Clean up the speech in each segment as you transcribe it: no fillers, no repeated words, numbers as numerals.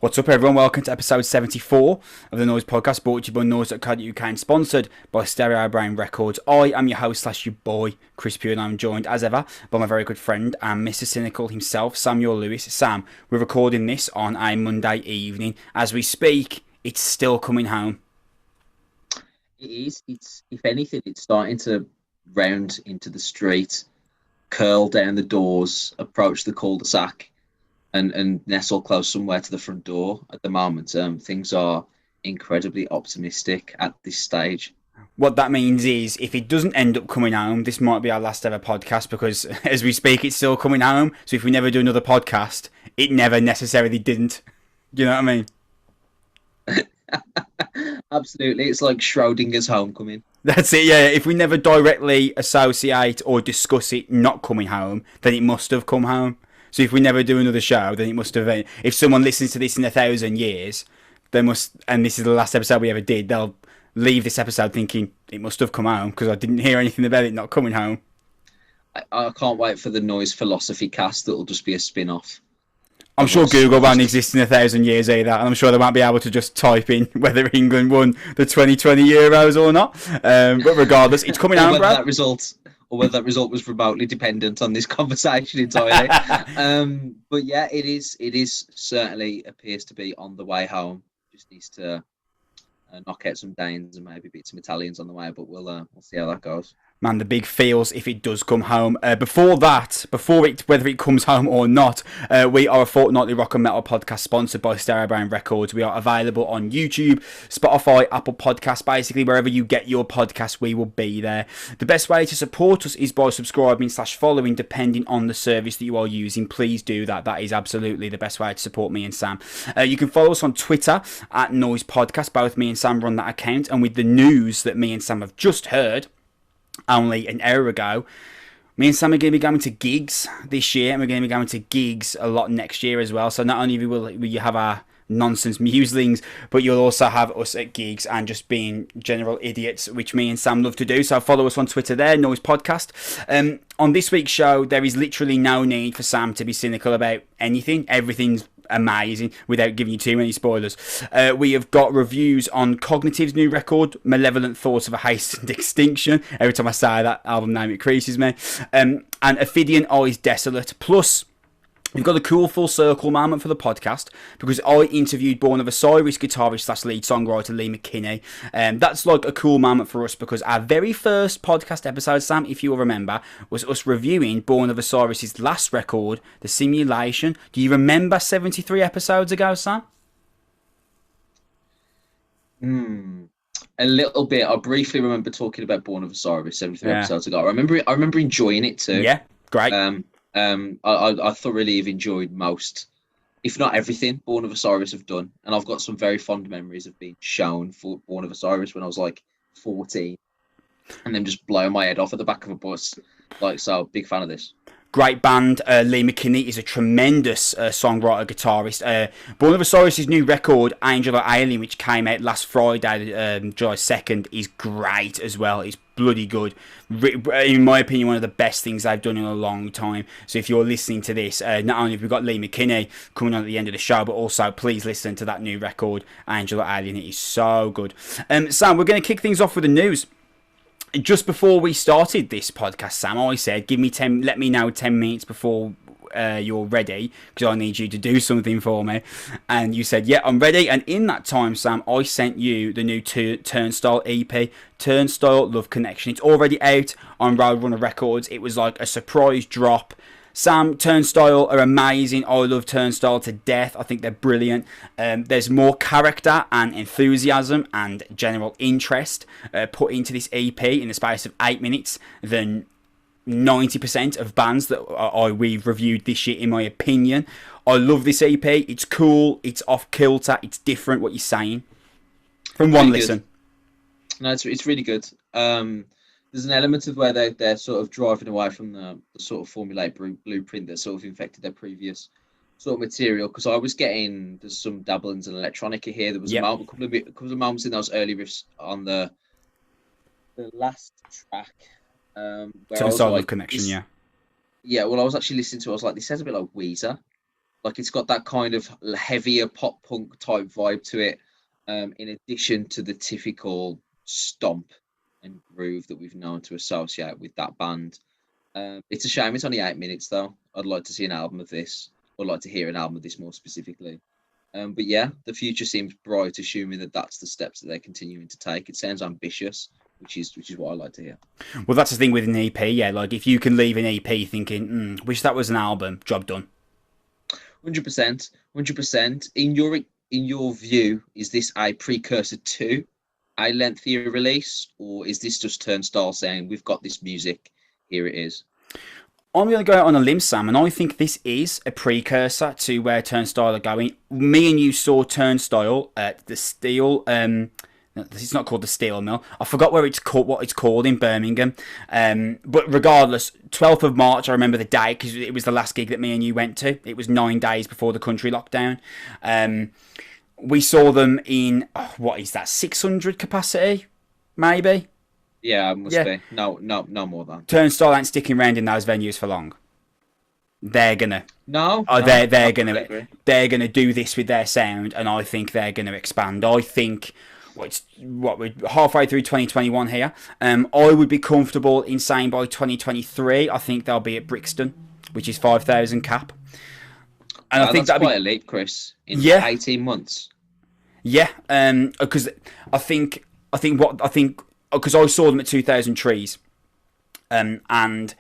What's up, everyone? Welcome to episode 74 of the Noizze Podcast, brought to you by Noizze.co.uk and sponsored by Stereo Brain Records. I am your host / your boy, Chris Pugh, and I'm joined, as ever, by my very good friend and Mr. Cynical himself, Samuel Lewis. Sam, we're recording this on a Monday evening. As we speak, it's still coming home. It is. It's, if anything, it's starting to round into the street, curl down the doors, approach the cul-de-sac, and nestle close somewhere to the front door at the moment. Things are incredibly optimistic at this stage. What that means is, if it doesn't end up coming home, this might be our last ever podcast, because as we speak, it's still coming home. So if we never do another podcast, it never necessarily didn't. You know what I mean? Absolutely. It's like Schrodinger's homecoming. That's it, yeah. If we never directly associate or discuss it not coming home, then it must have come home. So if we never do another show, then it must have... If someone listens to this in 1,000 years, they must... And this is the last episode we ever did, they'll leave this episode thinking, it must have come home, because I didn't hear anything about it not coming home. I can't wait for the Noizze Philosophy cast that'll just be a spin-off. I'm sure Google won't exist in 1,000 years either, and I'm sure they won't be able to just type in whether England won the 2020 Euros or not. But regardless, it's coming home, bro. Whether that result was remotely dependent on this conversation entirely. But yeah, it is certainly appears to be on the way home. Just needs to knock out some Danes and maybe beat some Italians on the way, but we'll see how that goes. Man, the big feels if it does come home. Whether it comes home or not, we are a fortnightly rock and metal podcast sponsored by Stereo Brain Records. We are available on YouTube, Spotify, Apple Podcasts, basically wherever you get your podcasts, we will be there. The best way to support us is by subscribing / following, depending on the service that you are using. Please do that. That is absolutely the best way to support me and Sam. You can follow us on Twitter at Noizze Podcast. Both me and Sam run that account, and with the news that me and Sam have just heard only an hour ago, me and Sam are going to be going to gigs this year, and we're going to be going to gigs a lot next year as well. So not only will you have our nonsense muslings, but you'll also have us at gigs and just being general idiots, which me and Sam love to do. So follow us on Twitter there, Noizze Podcast. On this week's show, there is literally no need for Sam to be cynical about anything. Everything's amazing, without giving you too many spoilers. We have got reviews on Cognitive's new record, Malevolent Thoughts of a Hastened Extinction. Every time I say that album name, it creases me. And Ophidian Eyes Desolate. Plus, we've got a cool full circle moment for the podcast, because I interviewed Born Of Osiris guitarist / lead songwriter Lee McKinney. That's like a cool moment for us, because our very first podcast episode, Sam, if you'll remember, was us reviewing Born Of Osiris' last record, The Simulation. Do you remember 73 episodes ago, Sam? A little bit. I briefly remember talking about Born Of Osiris 73 episodes ago. I remember enjoying it too. Yeah, great. I thoroughly have enjoyed most, if not everything, Born Of Osiris have done. And I've got some very fond memories of being shown for Born Of Osiris when I was like 14 and then just blowing my head off at the back of a bus. So big fan of this. Great band. Lee McKinney is a tremendous songwriter, guitarist. Born Of Osiris' new record, Angel or Alien, which came out last Friday, July 2nd, is great as well. It's bloody good. In my opinion, one of the best things they've done in a long time. So if you're listening to this, not only have we got Lee McKinney coming on at the end of the show, but also please listen to that new record, Angel or Alien. It is so good. Sam, we're going to kick things off with the news. Just before we started this podcast, Sam, I said, let me know 10 minutes before you're ready, because I need you to do something for me. And you said, yeah, I'm ready. And in that time, Sam, I sent you the new Turnstile EP, Turnstile Love Connection. It's already out on Roadrunner Records. It was like a surprise drop. Sam, Turnstile are amazing. I love Turnstile to death. I think they're brilliant. There's more character and enthusiasm and general interest put into this EP in the space of 8 minutes than 90% of bands that we've reviewed this year, in my opinion. I love this EP. It's cool. It's off kilter. It's different. What you're saying from one listen. No, it's really good. There's an element of where they're sort of driving away from the sort of formulaic blueprint that sort of infected their previous sort of material. Because I was getting, there's some dabblings in electronica here. There was a couple of moments in those early riffs on the last track. Turnstile Love Connection, yeah. Yeah, well, I was actually listening to it. I was like, this sounds a bit like Weezer. like it's got that kind of heavier pop punk type vibe to it, in addition to the typical stomp and groove that we've known to associate with that band. It's a shame it's only 8 minutes though. I'd like to see an album of this. I'd like to hear an album of this more specifically. But yeah, the future seems bright, assuming that that's the steps that they're continuing to take. It sounds ambitious, which is what I like to hear. Well, that's the thing with an EP, yeah. Like, if you can leave an EP thinking, wish that was an album, job done. 100%, 100%. In your view, is this a precursor to a lengthier release, or is this just Turnstile saying we've got this music, here it is? I'm going to go out on a limb, Sam, and I think this is a precursor to where Turnstile are going. Me and you saw Turnstile at the Steel. It's not called the Steel Mill. I forgot what it's called in Birmingham. But regardless, 12th of March, I remember the day because it was the last gig that me and you went to. It was 9 days before the country lockdown. We saw them in, what is that, 600 capacity, maybe? Yeah, it must be. No more than. Turnstile ain't sticking around in those venues for long. They're gonna. They're gonna do this with their sound, and I think they're gonna expand. I think we're halfway through 2021 here. I would be comfortable in saying by 2023, I think they'll be at Brixton, which is 5,000 cap. And I think that's quite a leap, Chris. In 18 months. Yeah, because because I saw them at 2,000 Trees, and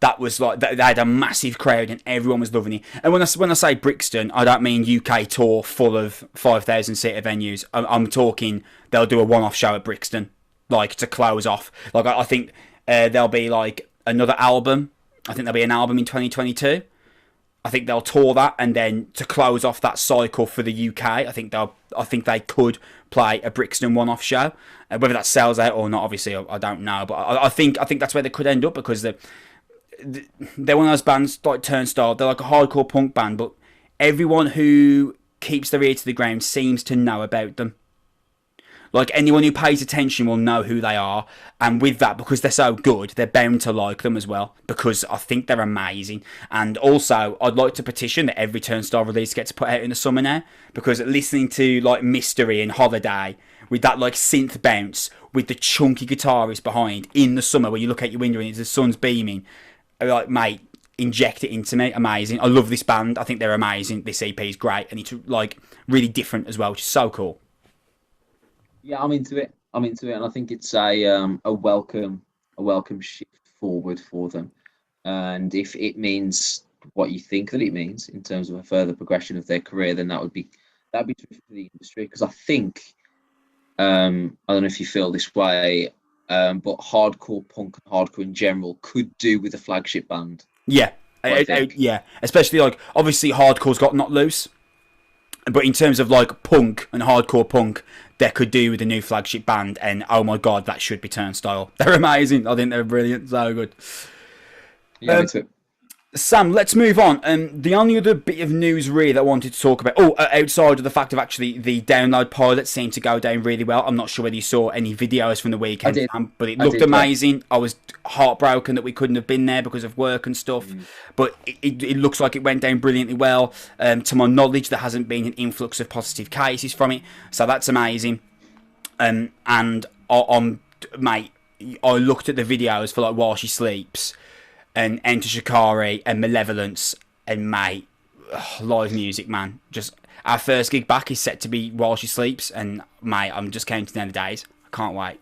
that was like they had a massive crowd and everyone was loving it. And when I say Brixton, I don't mean UK tour full of 5,000 seater venues. I'm talking they'll do a one-off show at Brixton, like to close off. Like I think there'll be like another album. I think there'll be an album in 2022. I think they'll tour that, and then to close off that cycle for the UK, I think they could play a Brixton one-off show. Whether that sells out or not, obviously, I don't know. But I think that's where they could end up, because they're one of those bands like Turnstile. They're like a hardcore punk band, but everyone who keeps their ear to the ground seems to know about them. Like, anyone who pays attention will know who they are. And with that, because they're so good, they're bound to like them as well, because I think they're amazing. And also, I'd like to petition that every Turnstile release gets put out in the summer now, because listening to like Mystery and Holiday with that like synth bounce with the chunky guitarist behind in the summer, where you look out your window and the sun's beaming, like, mate, inject it into me. Amazing. I love this band. I think they're amazing. This EP is great, and it's like really different as well, which is so cool. Yeah, I'm into it, and I think it's a welcome shift forward for them. And if it means what you think that it means in terms of a further progression of their career, then that'd be terrific for the industry. Because I think, I don't know if you feel this way, but hardcore punk and hardcore in general could do with a flagship band. Yeah, yeah, especially like obviously hardcore's got Not Loose. But in terms of like punk and hardcore punk, they could do with a new flagship band, and oh my god, that should be Turnstile. They're amazing. I think they're brilliant. So good. Yeah, me too. Sam, let's move on. The only other bit of news really that I wanted to talk about, outside of the fact of actually the download pilot seemed to go down really well. I'm not sure whether you saw any videos from the weekend, but it looked amazing. Yeah. I was heartbroken that we couldn't have been there because of work and stuff, but it looks like it went down brilliantly well. To my knowledge, there hasn't been an influx of positive cases from it, so that's amazing. And mate, I looked at the videos for like While She Sleeps and Enter Shikari and Malevolence, and mate, live music, man. Just our first gig back is set to be While She Sleeps, and mate, I'm just counting down the days. I can't wait.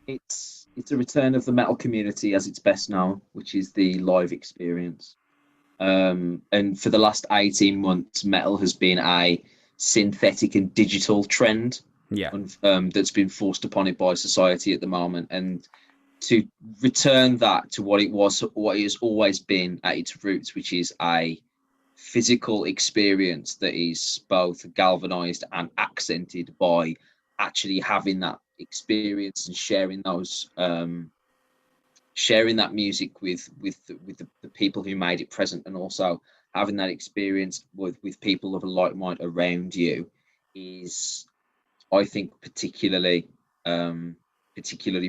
It's a return of the metal community as it's best known, which is the live experience. And for the last 18 months, metal has been a synthetic and digital trend. Yeah. That's been forced upon it by society at the moment, and to return that to what it has always been at its roots, which is a physical experience that is both galvanized and accented by actually having that experience and sharing that music with the people who made it present, and also having that experience with people of a like mind around you is, I think, particularly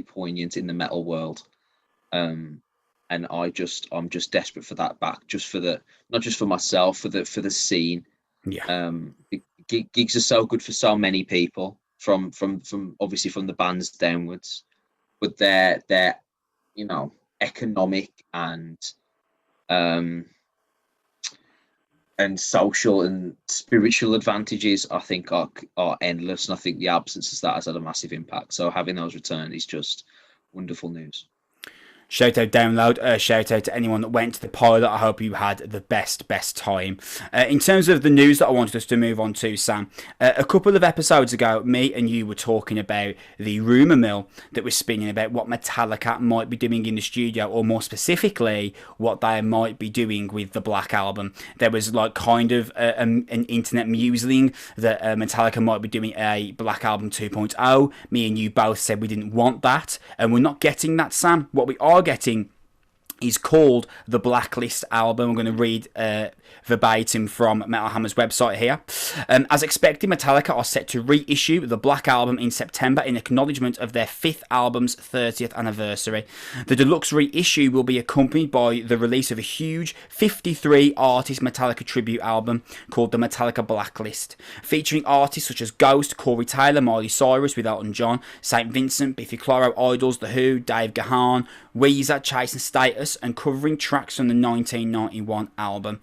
poignant in the metal world, and and I'm just desperate for that back, just for the, not just for myself, for the scene. Yeah. Gigs are so good for so many people, from obviously from the bands downwards, but they're you know, economic um and social and spiritual advantages, I think, are endless, and I think the absence of that has had a massive impact. So having those returned is just wonderful news. Shout out download, shout out to anyone that went to the pilot. I hope you had the best time. In terms of the news that I wanted us to move on to, Sam, a couple of episodes ago, me and you were talking about the rumour mill that was spinning about what Metallica might be doing in the studio, or more specifically, what they might be doing with the Black Album. There was like kind of an internet musing that Metallica might be doing a Black Album 2.0. Me and you both said we didn't want that, and we're not getting that, Sam. What we are getting is called the Blacklist Album. I'm going to read verbatim from Metal Hammer's website here. As expected, Metallica are set to reissue the Black Album in September in acknowledgement of their 5th album's 30th anniversary. The deluxe reissue will be accompanied by the release of a huge 53-artist Metallica tribute album called the Metallica Blacklist, featuring artists such as Ghost, Corey Taylor, Miley Cyrus with Elton John, St. Vincent, Biffy Clyro, Idols, The Who, Dave Gahan, Weezer, Chase and Status, and covering tracks from the 1991 album.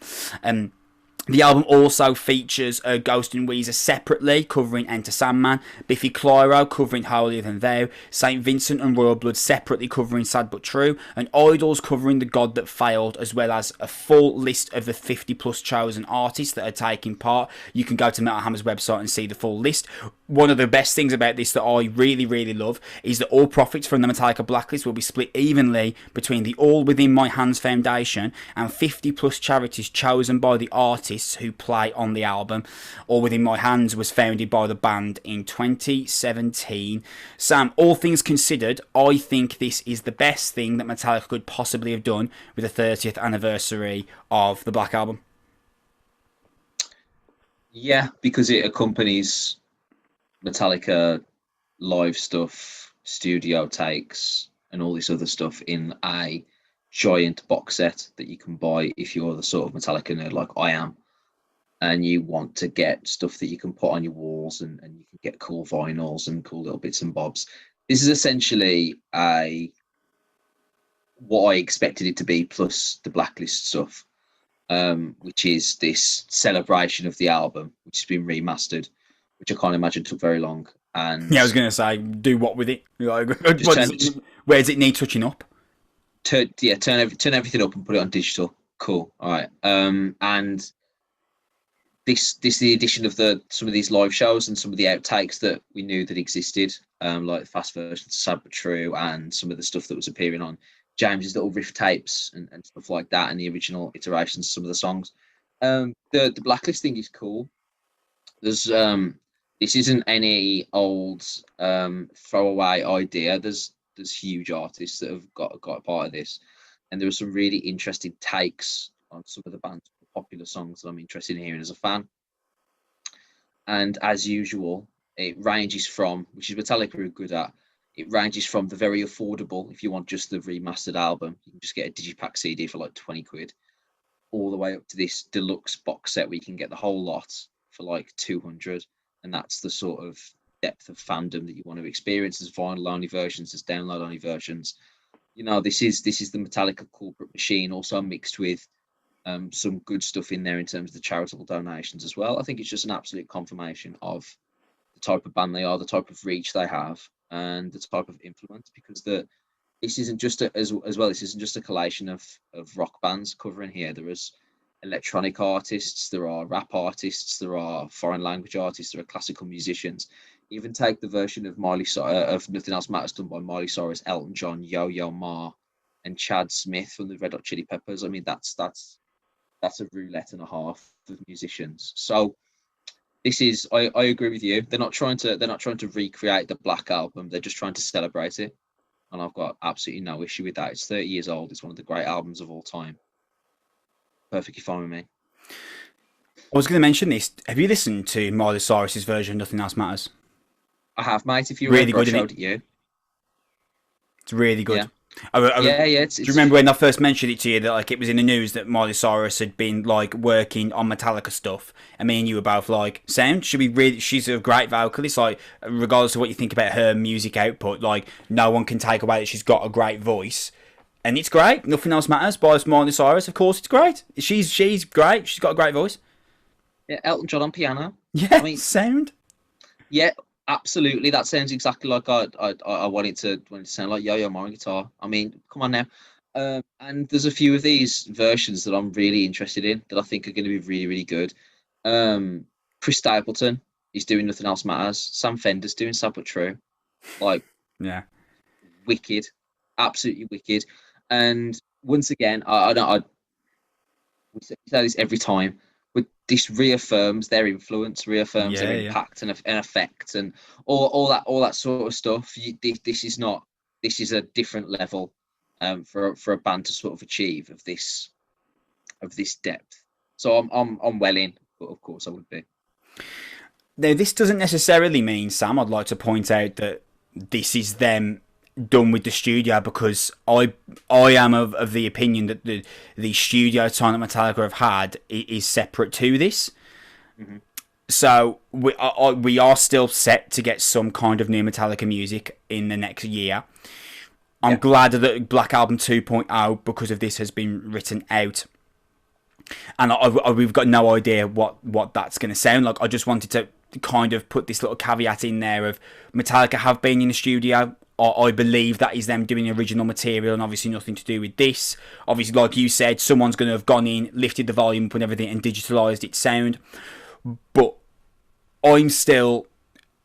The album also features Ghost and Weezer separately, covering Enter Sandman, Biffy Clyro covering Holier Than Thou, St. Vincent and Royal Blood separately covering Sad But True, and Idols covering The God That Failed, as well as a full list of the 50 plus chosen artists that are taking part. You can go to Metal Hammer's website and see the full list. One of the best things about this that I really love is that all profits from the Metallica Blacklist will be split evenly between the All Within My Hands Foundation and 50 plus charities chosen by the artists who play on the album. All Within My Hands was founded by the band in 2017. Sam, all things considered, I think this is the best thing that Metallica could possibly have done with the 30th anniversary of the Black Album. Yeah, because it accompanies Metallica live stuff, studio takes, and all this other stuff in a giant box set that you can buy if you're the sort of Metallica nerd like I am, and you want to get stuff that you can put on your walls, and you can get cool vinyls and cool little bits and bobs. This is essentially what I expected it to be, plus the Blacklist stuff, which is this celebration of the album, which has been remastered, which I can't imagine took very long. And yeah, I was going to say, do what with it? Like, where does it need touching up? Turn everything up and put it on digital. Cool. All right. And this the addition of some of these live shows and some of the outtakes that we knew that existed, like fast versions of Sad But True, and some of the stuff that was appearing on James's little riff tapes and stuff like that, and the original iterations of some of the songs. The Blacklist thing is cool. There's this isn't any old throwaway idea. There's huge artists that have got a part of this, and there are some really interesting takes on some of the band's popular songs that I'm interested in hearing as a fan. And as usual, it ranges from, which is Metallica are good at, it ranges from the very affordable, if you want just the remastered album, you can just get a digipack CD for like 20 quid, all the way up to this deluxe box set where you can get the whole lot for like 200, and that's the sort of depth of fandom that you want to experience. There's vinyl only versions, there's download only versions. You know, this is the Metallica corporate machine, also mixed with some good stuff in there in terms of the charitable donations as well. I think it's just an absolute confirmation of the type of band they are, the type of reach they have, and the type of influence. Because this isn't just this isn't just a collation of rock bands covering here. There is electronic artists, there are rap artists, there are foreign language artists, there are classical musicians. Even take the version of of Nothing Else Matters done by Miley Cyrus, Elton John, Yo-Yo Ma, and Chad Smith from the Red Hot Chili Peppers. I mean, that's a roulette and a half of musicians. So this is, I agree with you. They're not trying to recreate the Black Album. They're just trying to celebrate it, and I've got absolutely no issue with that. It's 30 years old. It's one of the great albums of all time. Perfectly fine with me. I was going to mention this. Have you listened to Miley Cyrus's version, Nothing Else Matters? I have, mate. If you really remember, good, I showed it you. It's really good. Yeah. Yeah. Do you remember when I first mentioned it to you that like it was in the news that Miley Cyrus had been like working on Metallica stuff, and me and you were both like, "Sound should be really." She's a great vocalist. Like, regardless of what you think about her music output, like no one can take away that she's got a great voice, and it's great. Nothing else matters. By Miley Cyrus, of course, it's great. She's great. She's got a great voice. Yeah, Elton John on piano. Yeah, I mean, sound. Yeah, absolutely. That sounds exactly like I want it to sound like Yo-Yo Ma on guitar. I mean, come on now. And there's a few of these versions that I'm really interested in that I think are going to be really, really good. Chris Stapleton is doing Nothing Else Matters. Sam Fender's doing Sad But True. Like, yeah, wicked, absolutely wicked. And once again, we say this every time, but this reaffirms their influence, reaffirms their impact and effect, and all that sort of stuff. This is a different level for a band to sort of achieve of this depth. So I'm well in, but of course I would be. Now, this doesn't necessarily mean, Sam, I'd like to point out that this is them done with the studio, because I am of the opinion that the studio time that Metallica have had is separate to this. Mm-hmm. So we are still set to get some kind of new Metallica music in the next year. I'm glad that Black Album 2.0, because of this, has been written out. And we've got no idea what that's going to sound like. I just wanted to kind of put this little caveat in there of Metallica have been in the studio. I believe that is them doing original material, and obviously nothing to do with this. Obviously, like you said, someone's going to have gone in, lifted the volume up and everything, and digitalised its sound. But I'm still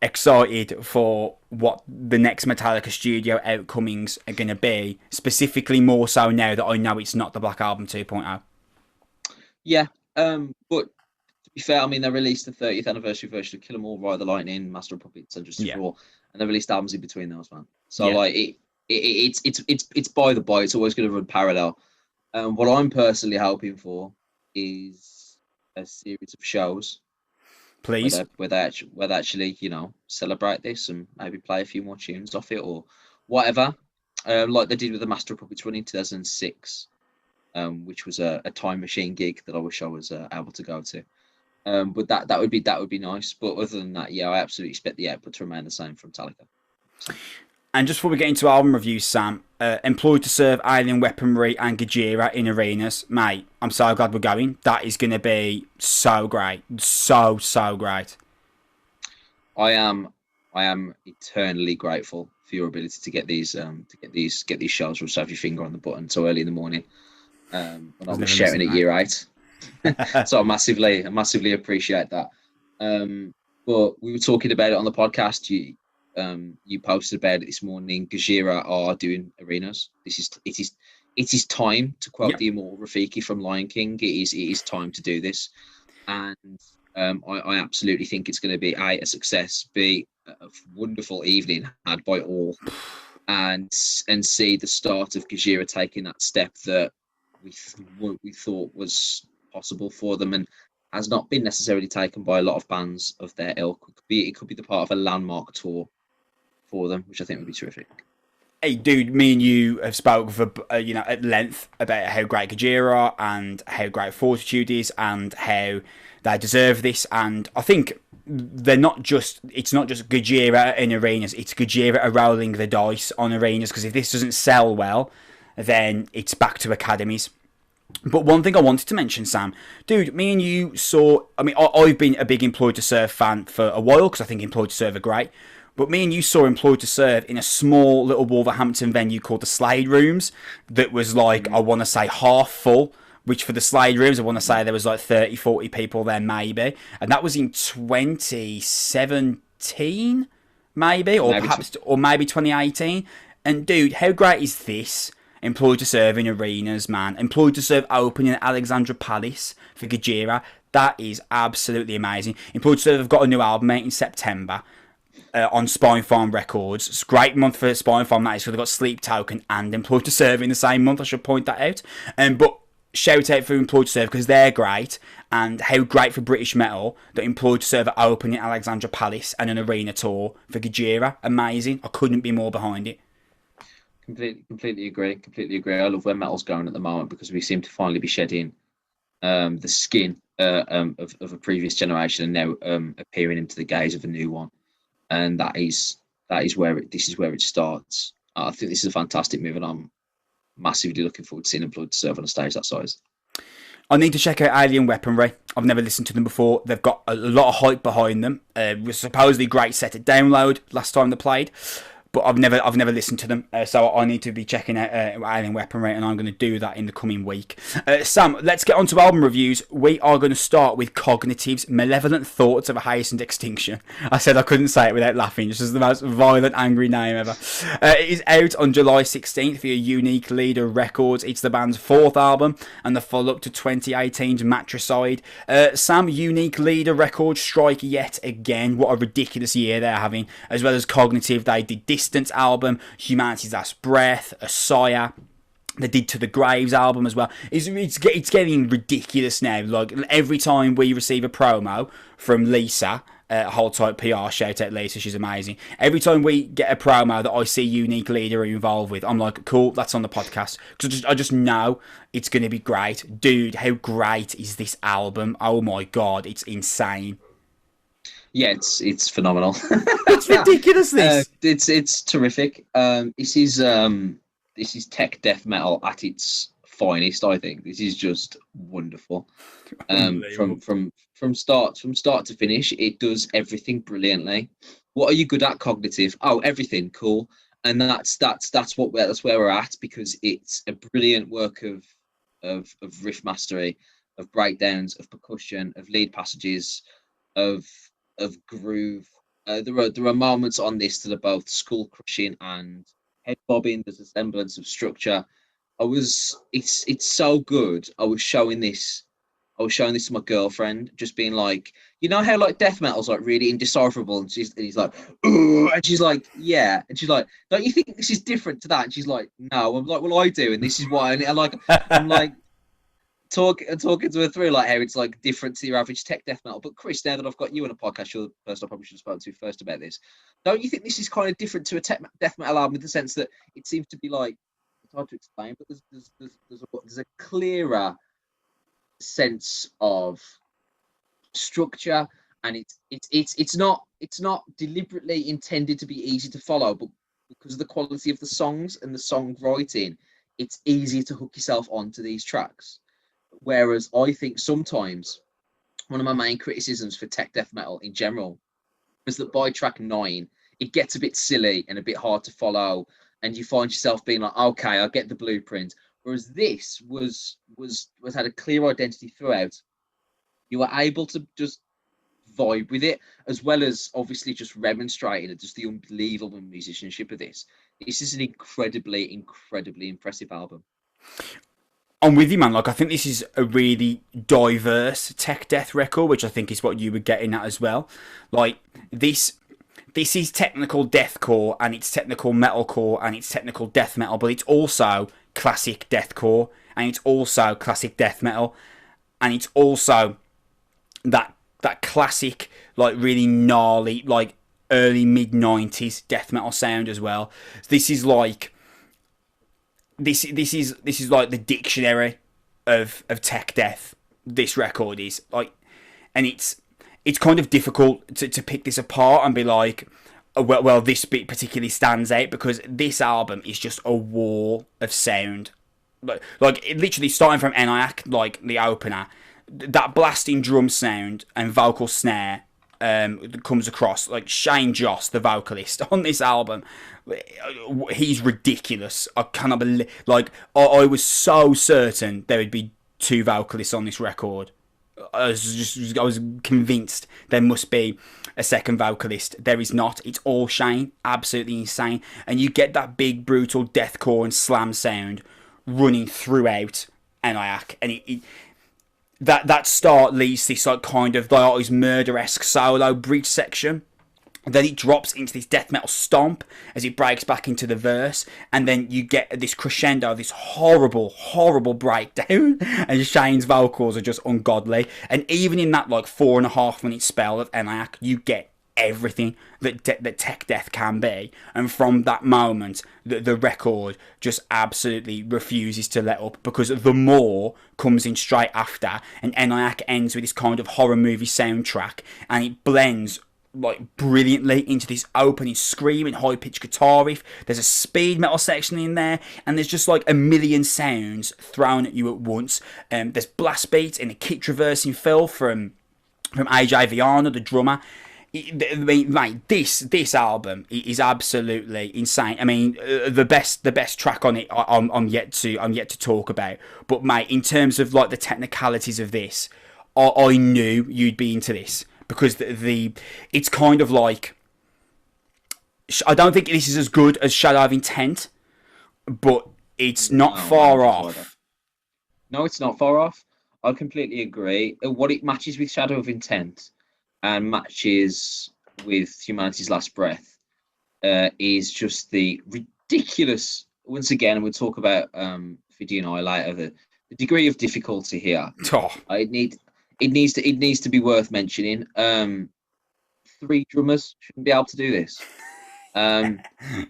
excited for what the next Metallica studio outcomings are going to be, specifically more so now that I know it's not the Black Album 2.0. Yeah, but to be fair, I mean, they released the 30th anniversary version of Kill 'Em All, Ride the Lightning, Master of Puppets, and Just for All, and they released albums in between those, man. So like it's by the by, it's always going to run parallel. What I'm personally hoping for is a series of shows, please, where they actually celebrate this and maybe play a few more tunes off it or whatever, like they did with the Master of Puppets run in 2006. Which was a time machine gig that I wish I was able to go to. But that would be nice. But other than that, I absolutely expect the output to remain the same from Metallica. So. And just before we get into album reviews, Sam, Employed to Serve, Alien Weaponry and Gojira in arenas. Mate, I'm so glad we're going. That is going to be so great. So great. I am eternally grateful for your ability to get these shows or have your finger on the button so early in the morning. When I was shouting at year 8. So I massively appreciate that. But we were talking about it on the podcast. You posted about it this morning. Gojira are doing arenas. It is time, to quote the immortal Rafiki from Lion King. It is time to do this, and I absolutely think it's going to be a success, b a wonderful evening had by all, and see the start of Gojira taking that step that we thought was possible for them and has not been necessarily taken by a lot of bands of their ilk. It could be the part of a landmark tour for them, which I think would be terrific. Hey, dude, me and you have spoken for at length about how great Gojira are and how great Fortitude is and how they deserve this. And I think it's not just Gojira in arenas, it's Gojira rolling the dice on arenas, because if this doesn't sell well, then it's back to academies. But one thing I wanted to mention, Sam, dude, me and you saw, I mean, I've been a big Employed to Serve fan for a while, because I think Employed to Serve are great, but me and you saw Employed to Serve in a small little Wolverhampton venue called the Slade Rooms, that was like, I want to say half full, which for the Slade Rooms, I want to say there was like 30, 40 people there maybe, and that was in 2017, maybe, or maybe 2018, and dude, how great is this? Employed to Serve in arenas, man. Employed to Serve opening at Alexandra Palace for Gojira. That is absolutely amazing. Employed to Serve have got a new album out in September on Spine Farm Records. It's a great month for Spine Farm, that is, because they've got Sleep Token and Employed to Serve in the same month. I should point that out. But shout out for Employed to Serve, because they're great, and how great for British metal that Employed to Serve are opening at Alexandra Palace and an arena tour for Gojira. Amazing. I couldn't be more behind it. Completely agree. Completely agree. I love where metal's going at the moment because we seem to finally be shedding the skin of a previous generation and now appearing into the gaze of a new one. And this is where it starts. I think this is a fantastic move, and I'm massively looking forward to seeing Blood serve on a stage that size. I need to check out Alien Weaponry. I've never listened to them before. They've got a lot of hype behind them. It was supposedly a great set to download last time they played, but I've never listened to them. So I need to be checking out Alien Weaponry, and I'm going to do that in the coming week. Sam, let's get on to album reviews. We are going to start with Cognitive's Malevolent Thoughts of a Hastened Extinction. I said I couldn't say it without laughing. It's just the most violent, angry name ever. It is out on July 16th via Unique Leader Records. It's the band's fourth album and the follow-up to 2018's Matricide. Sam, Unique Leader Records strike yet again. What a ridiculous year they're having. As well as Cognitive, they did Distance album, Humanity's Last Breath, Asaya. They did To the Graves album as well. It's getting ridiculous now. Like every time we receive a promo from Lisa, Hold Tight PR, shout out Lisa, she's amazing. Every time we get a promo that I see Unique Leader involved with, I'm like, cool, that's on the podcast. Because I just know it's going to be great. Dude, how great is this album? Oh my god, it's insane. Yeah, it's phenomenal. It's ridiculous. It's terrific. This is tech death metal at its finest. I think this is just wonderful. From start to finish, it does everything brilliantly. What are you good at, Cognitive? Oh, everything, cool. And that's where we're at, because it's a brilliant work of riff mastery, of breakdowns, of percussion, of lead passages, of groove. There are moments on this that are both skull crushing and head bobbing. There's a semblance of structure. It's so good. I was showing this to my girlfriend, just being like, you know how like death metal's like really indecipherable, and he's like, ooh, and she's like, yeah, and she's like, don't you think this is different to that? And she's like, no. I'm like, well, I do, and this is why. And I'm like talking to her through like how it's like different to your average tech death metal. But Kris, now that I've got you on a podcast, you're the person I probably should have spoken to first about this. Don't you think this is kind of different to a death metal album in the sense that it seems to be like, it's hard to explain, but there's a clearer sense of structure, and it's not deliberately intended to be easy to follow, but because of the quality of the songs and the songwriting, it's easier to hook yourself onto these tracks. Whereas I think sometimes one of my main criticisms for tech death metal in general is that by track 9 it gets a bit silly and a bit hard to follow, and you find yourself being like, okay, I get the blueprint. Whereas this was had a clear identity throughout. You were able to just vibe with it, as well as obviously just remonstrating at just the unbelievable musicianship of this. This is an incredibly impressive album. I'm with you, man. Like, I think this is a really diverse tech death record, which I think is what you were getting at as well. Like, this is technical deathcore, and it's technical metalcore, and it's technical death metal, but it's also classic deathcore, and it's also classic death metal, and it's also that classic, like, really gnarly, like, early mid-90s death metal sound as well. This is like this is like the dictionary of tech death. This record is like, and it's kind of difficult to pick this apart and be like, oh, well, this bit particularly stands out, because this album is just a wall of sound. Like it literally starting from Eniac, like the opener, that blasting drum sound and vocal snare that comes across. Like Shane Joss, the vocalist on this album, he's ridiculous. I cannot believe. Like I was so certain there would be 2 vocalists on this record. I was convinced there must be a second vocalist. There is not. It's all Shane. Absolutely insane. And you get that big, brutal deathcore and slam sound running throughout Eniac, and that start leads this like kind of like his murder-esque solo bridge section. Then it drops into this death metal stomp as it breaks back into the verse, and then you get this crescendo, this horrible breakdown, and Shane's vocals are just ungodly. And even in that like 4.5 minute spell of Eniac, you get everything that tech death can be. And from that moment, the record just absolutely refuses to let up, because the more comes in straight after, and Eniac ends with this kind of horror movie soundtrack, and it blends like brilliantly into this opening screaming high-pitched guitar riff. There's a speed metal section in there, and there's just like a million sounds thrown at you at once. There's blast beats and a kick traversing fill from AJ Viana, the drummer. I mean, mate, this album is absolutely insane. I mean, the best track on it, I'm yet to talk about. But mate, in terms of like the technicalities of this, I knew you'd be into this, because it's kind of like, I don't think this is as good as Shadow of Intent, but it's not far off. No, it's not far off. I completely agree. What it matches with Shadow of Intent and matches with Humanity's Last Breath is just the ridiculous. Once again, we'll talk about Ophidian and I later. The degree of difficulty here. Oh. It needs to be worth mentioning. 3 drummers shouldn't be able to do this. Yeah.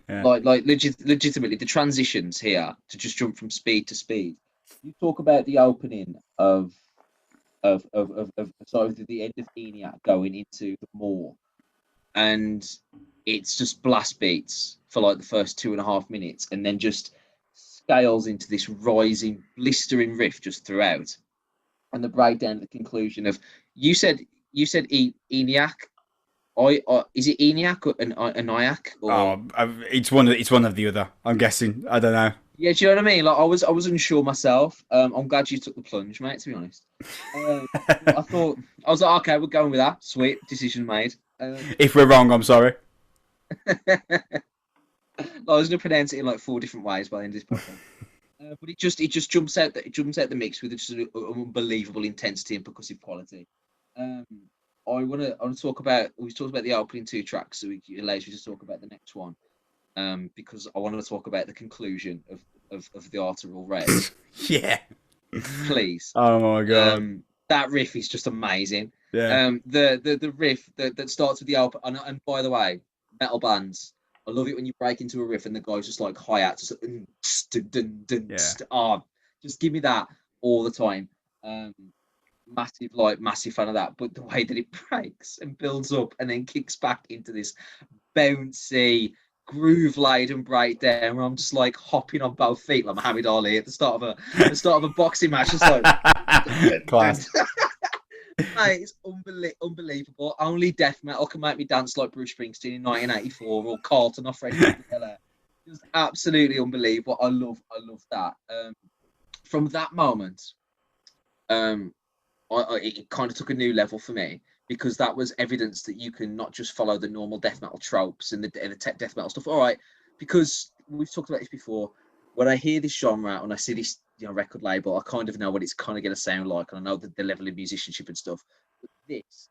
Legitimately, the transitions here to just jump from speed to speed. You talk about the opening of sort of the end of ENIAC going into the Moor, and it's just blast beats for like the first 2.5 minutes, and then just scales into this rising, blistering riff just throughout, and the breakdown at the conclusion of you said ENIAC. Is it ENIAC or Eniac? It's one of the other. I'm guessing. I don't know. Yeah, do you know what I mean? Like I was unsure myself. I'm glad you took the plunge, mate. To be honest, I was like, okay, we're going with that. Sweet, decision made. If we're wrong, I'm sorry. I was gonna pronounce it in like 4 different ways by the end of this podcast. But it just jumps out the mix with just an unbelievable intensity and percussive quality. I want to talk about. We talked about the opening 2 tracks, so it allows you to talk about the next one. Because I want to talk about the conclusion of the Art of All Red. Yeah. Please. Oh my god. That riff is just amazing. Yeah. The riff that starts with the album, and by the way, metal bands, I love it when you break into a riff and the guy's just like hi-hat, just just give me that all the time. Massive fan of that. But the way that it breaks and builds up and then kicks back into this bouncy, groove laden breakdown where I'm just like hopping on both feet like Muhammad Ali at the start of a boxing match. Just like class. Mate, it's unbelievable. Only death metal can make me dance like Bruce Springsteen in 1984 or Carlton or Freddie Mercury. It's absolutely unbelievable. I love that. From that moment, it kind of took a new level for me, because that was evidence that you can not just follow the normal death metal tropes and the death metal stuff. All right, because we've talked about this before. When I hear this genre and I see this record label, I kind of know what it's kind of going to sound like, and I know the level of musicianship and stuff. But this,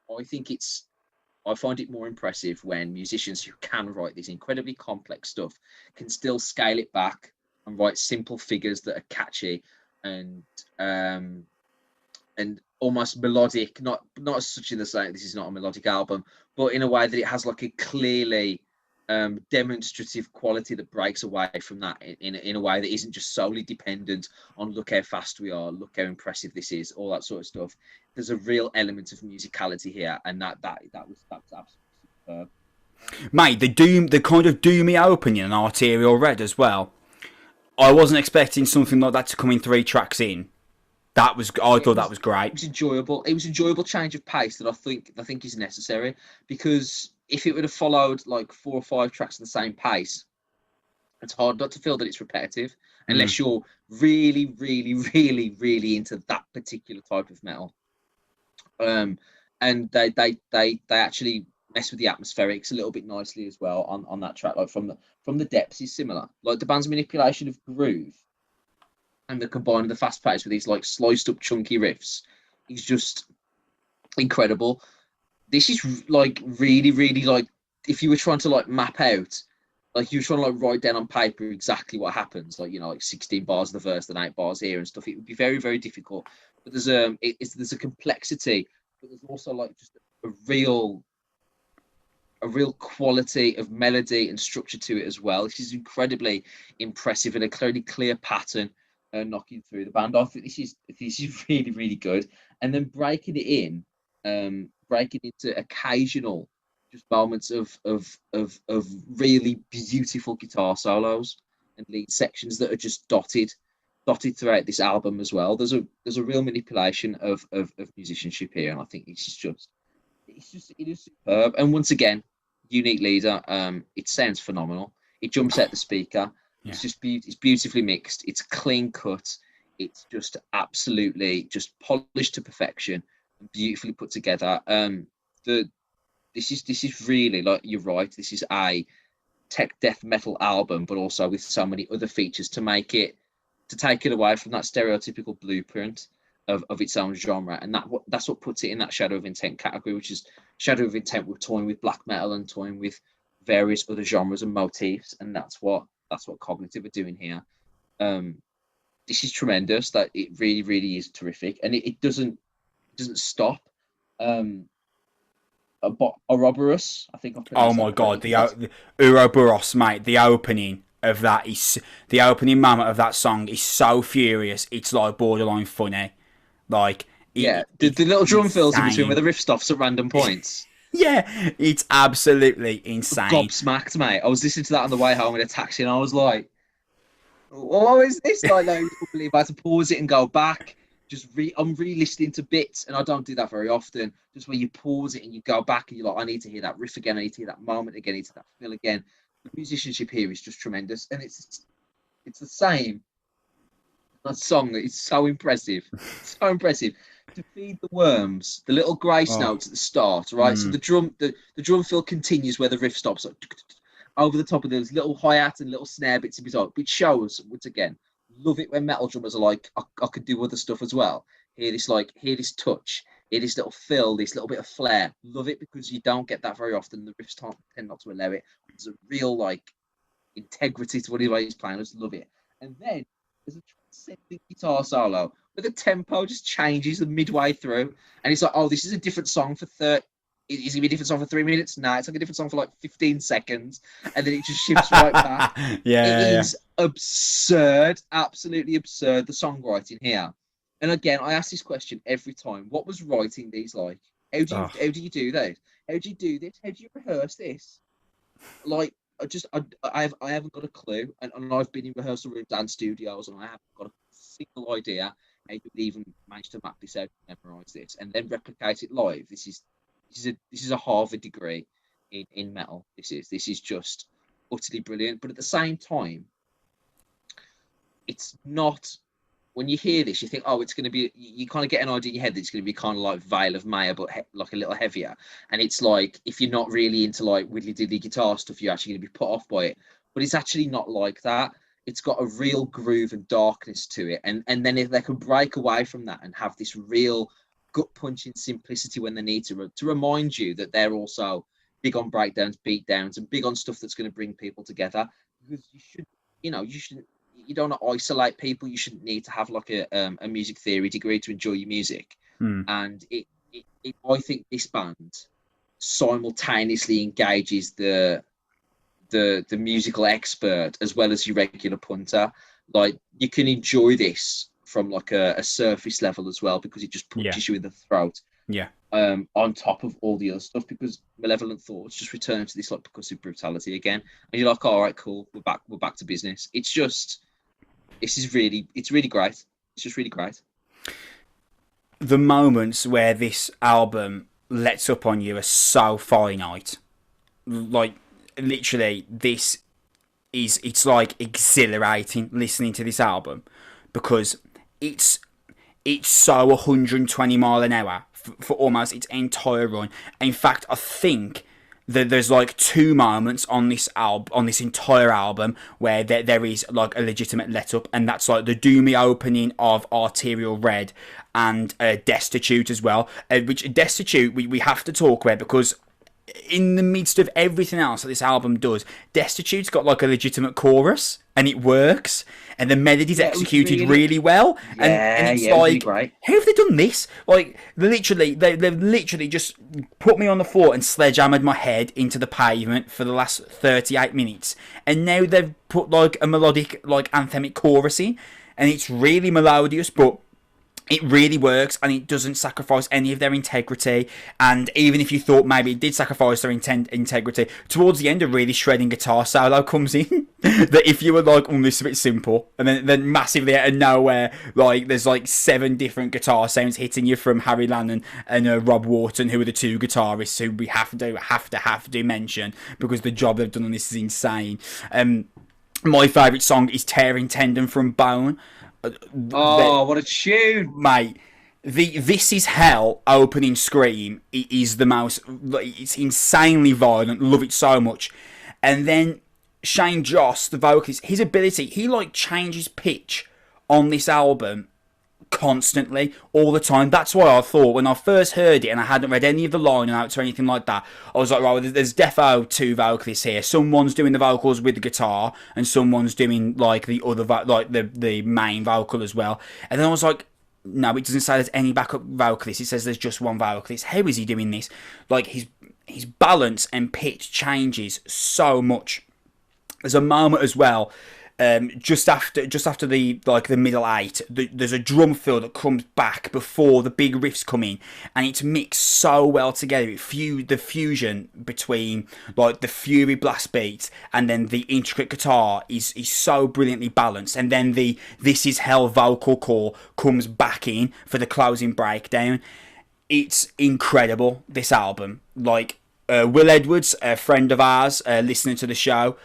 I find it more impressive when musicians who can write this incredibly complex stuff can still scale it back and write simple figures that are catchy and almost melodic, not as such in the saying this is not a melodic album, but in a way that it has like a clearly demonstrative quality that breaks away from that in a way that isn't just solely dependent on look how fast we are, look how impressive this is, all that sort of stuff. There's a real element of musicality here, and that was absolutely superb. Mate, the kind of doomy opening and Arterial Red as well. I wasn't expecting something like that to come in 3 tracks in. I thought that was great. It was enjoyable. It was an enjoyable change of pace that I think is necessary, because if it would have followed like 4 or 5 tracks at the same pace, it's hard not to feel that it's repetitive unless you're really, really, really, really into that particular type of metal. And they actually mess with the atmospherics a little bit nicely as well on that track. Like from the depths is similar. Like the band's manipulation of groove and the combining the fast pace with these like sliced up chunky riffs is just incredible. This is like really, really like if you were trying to like map out, like you were trying to like write down on paper exactly what happens, like like 16 bars of the verse and 8 bars here and stuff. It would be very, very difficult. But there's a complexity, but there's also like just a real a real quality of melody and structure to it as well. This is incredibly impressive and a clearly clear pattern knocking through the band. I think this is really, really good. And then breaking it in, breaking into occasional just moments of really beautiful guitar solos and lead sections that are just dotted throughout this album as well. There's a real manipulation of musicianship here, and I think it is superb. And once again, unique leader. It sounds phenomenal. It jumps out the speaker. Yeah. It's beautifully mixed. It's clean cut. It's just absolutely just polished to perfection and beautifully put together. This is really, like, you're right. This is a tech death metal album, but also with so many other features to take it away from that stereotypical blueprint of its own genre. And that's what puts it in that Shadow of Intent category, which is Shadow of Intent with toying with black metal and toying with various other genres and motifs. And that's what Cognitive are doing here. This is tremendous. That it really, really is terrific. And it doesn't stop. Ouroboros, I think. Oh my god, the Ouroboros, mate. The opening moment of that song is so furious. It's like borderline funny. Like, the little drum fills in between where the riff stops at random points. Yeah, it's absolutely insane. Gobsmacked, mate. I was listening to that on the way home in a taxi, and I was like, "What is this?" Like, I had to pause it and go back. I'm re-listening to bits, and I don't do that very often. Just where you pause it and you go back and you're like, I need to hear that riff again. I need to hear that moment again. I need to hear that feel again. The musicianship here is just tremendous, and it's the same. That song is so impressive, so impressive. To feed the worms, the little grace notes at the start, right? So the drum fill continues where the riff stops, like, over the top of those little hi-hat and little snare bits of guitar, which shows, once again, love it when metal drummers are like, I could do other stuff as well. Hear this touch, hear this little fill, this little bit of flair. Love it, because you don't get that very often. The riffs tend not to allow it. There's a real, like, integrity to what he's playing. I just love it. And then there's a transcendent guitar solo where the tempo just changes midway through, and it's like, oh, this is a different song for 30. Is it gonna be a different song for 3 minutes? No, it's like a different song for like 15 seconds, and then it just shifts right back. It is absurd, absolutely absurd, the songwriting here. And again, I ask this question every time: what was writing these like? How do you do those? How do you do this? How do you rehearse this? Like, I haven't got a clue, and I've been in rehearsal rooms and studios, and I haven't got a single idea how you would even manage to map this out, memorize this, and then replicate it live. This is a Harvard degree in metal. This is just utterly brilliant. But at the same time, it's not. When you hear this, you think, oh, it's going to be. You kind of get an idea in your head that it's going to be kind of like Veil of Maya, but like a little heavier. And it's like, if you're not really into like widdly diddly guitar stuff, you're actually going to be put off by it. But it's actually not like that. It's got a real groove and darkness to it. And then if they can break away from that and have this real gut-punching simplicity when they need to remind you that they're also big on breakdowns, beatdowns, and big on stuff that's going to bring people together. Because you don't want to isolate people. You shouldn't need to have like a music theory degree to enjoy your music. And I think this band simultaneously engages the musical expert as well as your regular punter. Like, you can enjoy this from like a surface level as well, because it just punches you in the throat. On top of all the other stuff, because Malevolent Thoughts just return to this like percussive brutality again, and you're like, all right, cool, we're back to business. It's really great. It's just really great. The moments where this album lets up on you are so finite. Like, literally, it's like exhilarating listening to this album, because it's so 120 mile an hour for almost its entire run. In fact, I think that there's like 2 moments on this entire album where there is like a legitimate let up, and that's like the doomy opening of Arterial Red and Destitute as well. Which Destitute we have to talk about, because in the midst of everything else that this album does, Destitute's got like a legitimate chorus and it works, and the melody's executed really well, and it's it was really like, great. how have they done this? Like, they've literally just put me on the floor and sledgehammered my head into the pavement for the last 38 minutes, and now they've put like a melodic, like anthemic chorus in, and it's really melodious, but it really works, and it doesn't sacrifice any of their integrity. And even if you thought maybe it did sacrifice their integrity, towards the end a really shredding guitar solo comes in that if you were like, oh, this is a bit simple, and then massively out of nowhere, like there's like 7 different guitar sounds hitting you from Harry Lannon and Rob Wharton, who are the 2 guitarists who we have to mention, because the job they've done on this is insane. My favourite song is Tearing Tendon from Bone. What a tune, mate! The This Is Hell opening scream, it is the most, it's insanely violent, love it so much. And then Shane Joss, the vocalist, his ability, he like changes pitch on this album constantly, all the time. That's why I thought when I first heard it and I hadn't read any of the liner notes or anything like that, I was like, right, there's defo 2 vocalists here. Someone's doing the vocals with the guitar and someone's doing like the other the main vocal as well. And then I was like, no, it doesn't say there's any backup vocalist. It says there's just one vocalist. How is he doing this? Like, his balance and pitch changes so much. There's a moment as well, just after the middle 8, there's a drum fill that comes back before the big riffs come in, and it's mixed so well together. The fusion between like the fury blast beats and then the intricate guitar is so brilliantly balanced, and then the This Is Hell vocal core comes back in for the closing breakdown. It's incredible, this album. Like, Will Edwards, a friend of ours, listening to the show,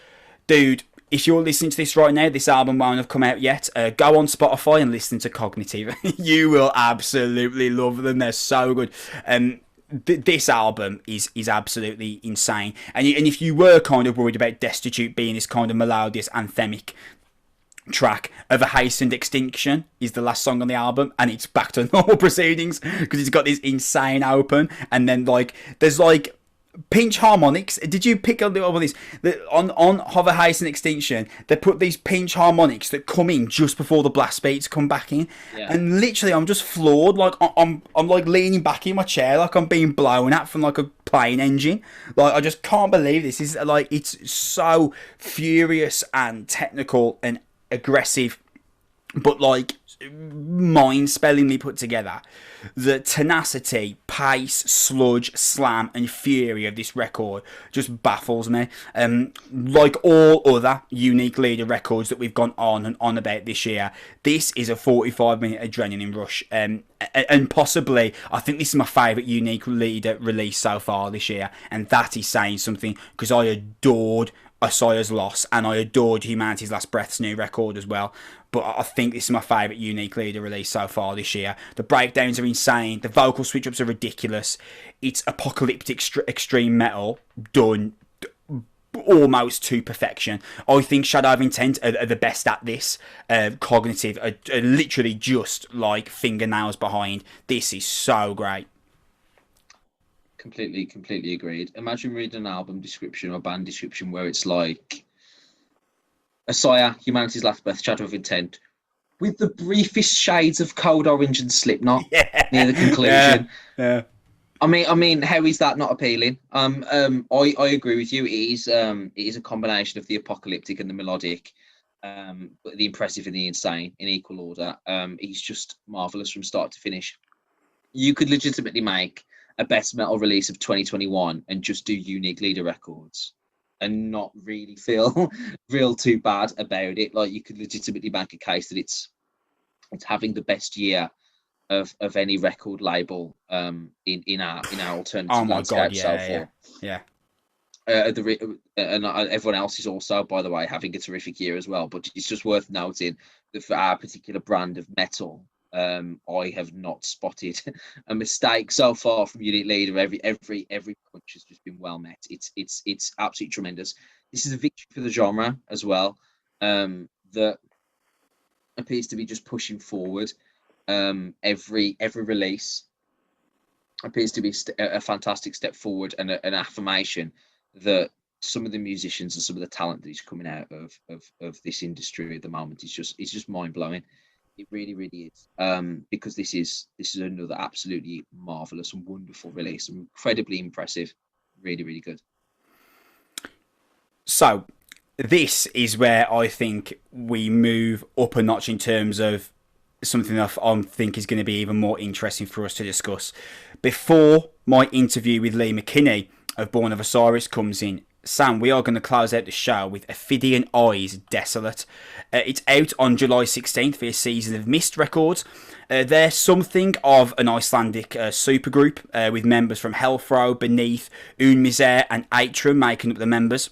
dude, if you're listening to this right now, this album won't have come out yet. Go on Spotify and listen to Cognitive. You will absolutely love them. They're so good. This album is absolutely insane. And if you were kind of worried about Destitute being this kind of melodious, anthemic track, of a Hastened Extinction is the last song on the album, and it's back to normal proceedings because it's got this insane open, and then like there's like pinch harmonics. Did you pick up on this? On Hover Hastened Extinction, they put these pinch harmonics that come in just before the blast beats come back in, and literally I'm just floored. Like I'm like leaning back in my chair, like I'm being blown at from like a plane engine. Like, I just can't believe this is like, it's so furious and technical and aggressive, but like mind-spellingly put together. The tenacity, pace, sludge, slam and fury of this record just baffles me. Like all other Unique Leader records that we've gone on and on about this year, this is a 45-minute adrenaline rush, and possibly I think this is my favourite Unique Leader release so far this year, and that is saying something, because I adored Osiris Loss and I adored Humanity's Last Breath's new record as well, but I think this is my favourite Unique Leader release so far this year. The breakdowns are insane, the vocal switch-ups are ridiculous, it's apocalyptic extreme metal done almost to perfection. I think Shadow of Intent are the best at this. Cognitive are literally just like fingernails behind. This is so great. Completely agreed. Imagine reading an album description or band description where it's like Asaya, Humanity's Last Breath, Shadow of Intent, with the briefest shades of Code Orange and Slipknot near the conclusion. Yeah. I mean, how is that not appealing? I agree with you. It is a combination of the apocalyptic and the melodic, but the impressive and the insane in equal order. He's just marvelous from start to finish. You could legitimately make a best metal release of 2021 and just do Unique Leader records and not really feel real too bad about it. Like, you could legitimately make a case that it's having the best year of any record label in our alternative landscape so far. Yeah. And everyone else is also, by the way, having a terrific year as well. But it's just worth noting that for our particular brand of metal, I have not spotted a mistake so far from Unique Leader. Every punch has just been well met. It's absolutely tremendous. This is a victory for the genre as well. That appears to be just pushing forward. Every release appears to be a fantastic step forward and an affirmation that some of the musicians and some of the talent that is coming out of this industry at the moment is just mind blowing. It really, really is. Because this is another absolutely marvelous and wonderful release, incredibly impressive, really, really good. So this is where I think we move up a notch in terms of something that I think is going to be even more interesting for us to discuss. Before my interview with Lee McKinney of Born of Osiris comes in, Sam, we are going to close out the show with Ophidian Eyes Desolate. It's out on July 16th via Season of Mist Records. They're something of an Icelandic supergroup with members from Hellthrow, Beneath, Unmiser and Atrium making up the members.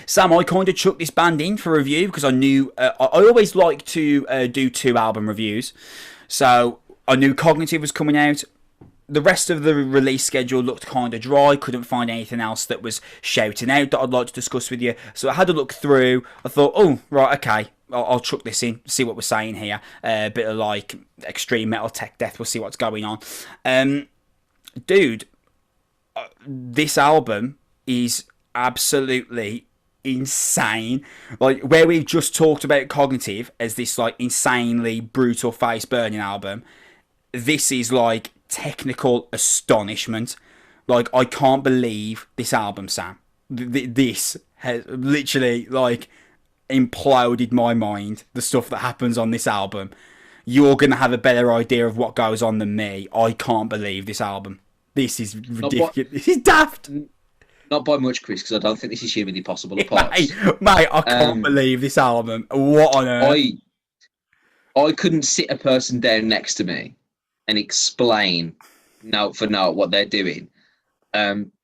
Sam, I kind of chucked this band in for review because I knew I always like to do 2 album reviews. So I knew Cognitive was coming out. The rest of the release schedule looked kind of dry. Couldn't find anything else that was shouting out that I'd like to discuss with you. So I had a look through. I thought, oh, right, okay. I'll chuck this in, see what we're saying here. A bit of like extreme metal tech death. We'll see what's going on. Dude, this album is absolutely insane. Like, where we've just talked about Cognitive as this like insanely brutal face burning album, this is like technical astonishment. Like, I can't believe this album, Sam. This has literally like imploded my mind, the stuff that happens on this album. You're gonna have a better idea of what goes on than me. I can't believe this album. This is ridiculous. This is daft. Not by much, Chris, because I don't think this is humanly possible apart. Mate, I can't believe this album. What on earth? I couldn't sit a person down next to me and explain note for note what they're doing,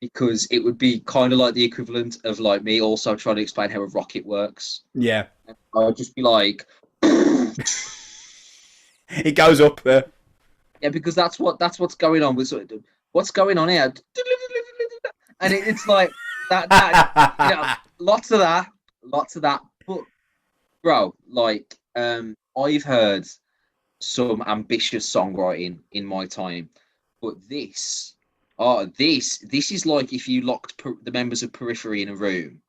because it would be kind of like the equivalent of like me also trying to explain how a rocket works. Yeah. I would just be like, it goes up there. Yeah, because that's what's going on with what's going on here. And it's like that you know, lots of that. But bro, like, I've heard some ambitious songwriting in my time, but this is like if you locked the members of Periphery in a room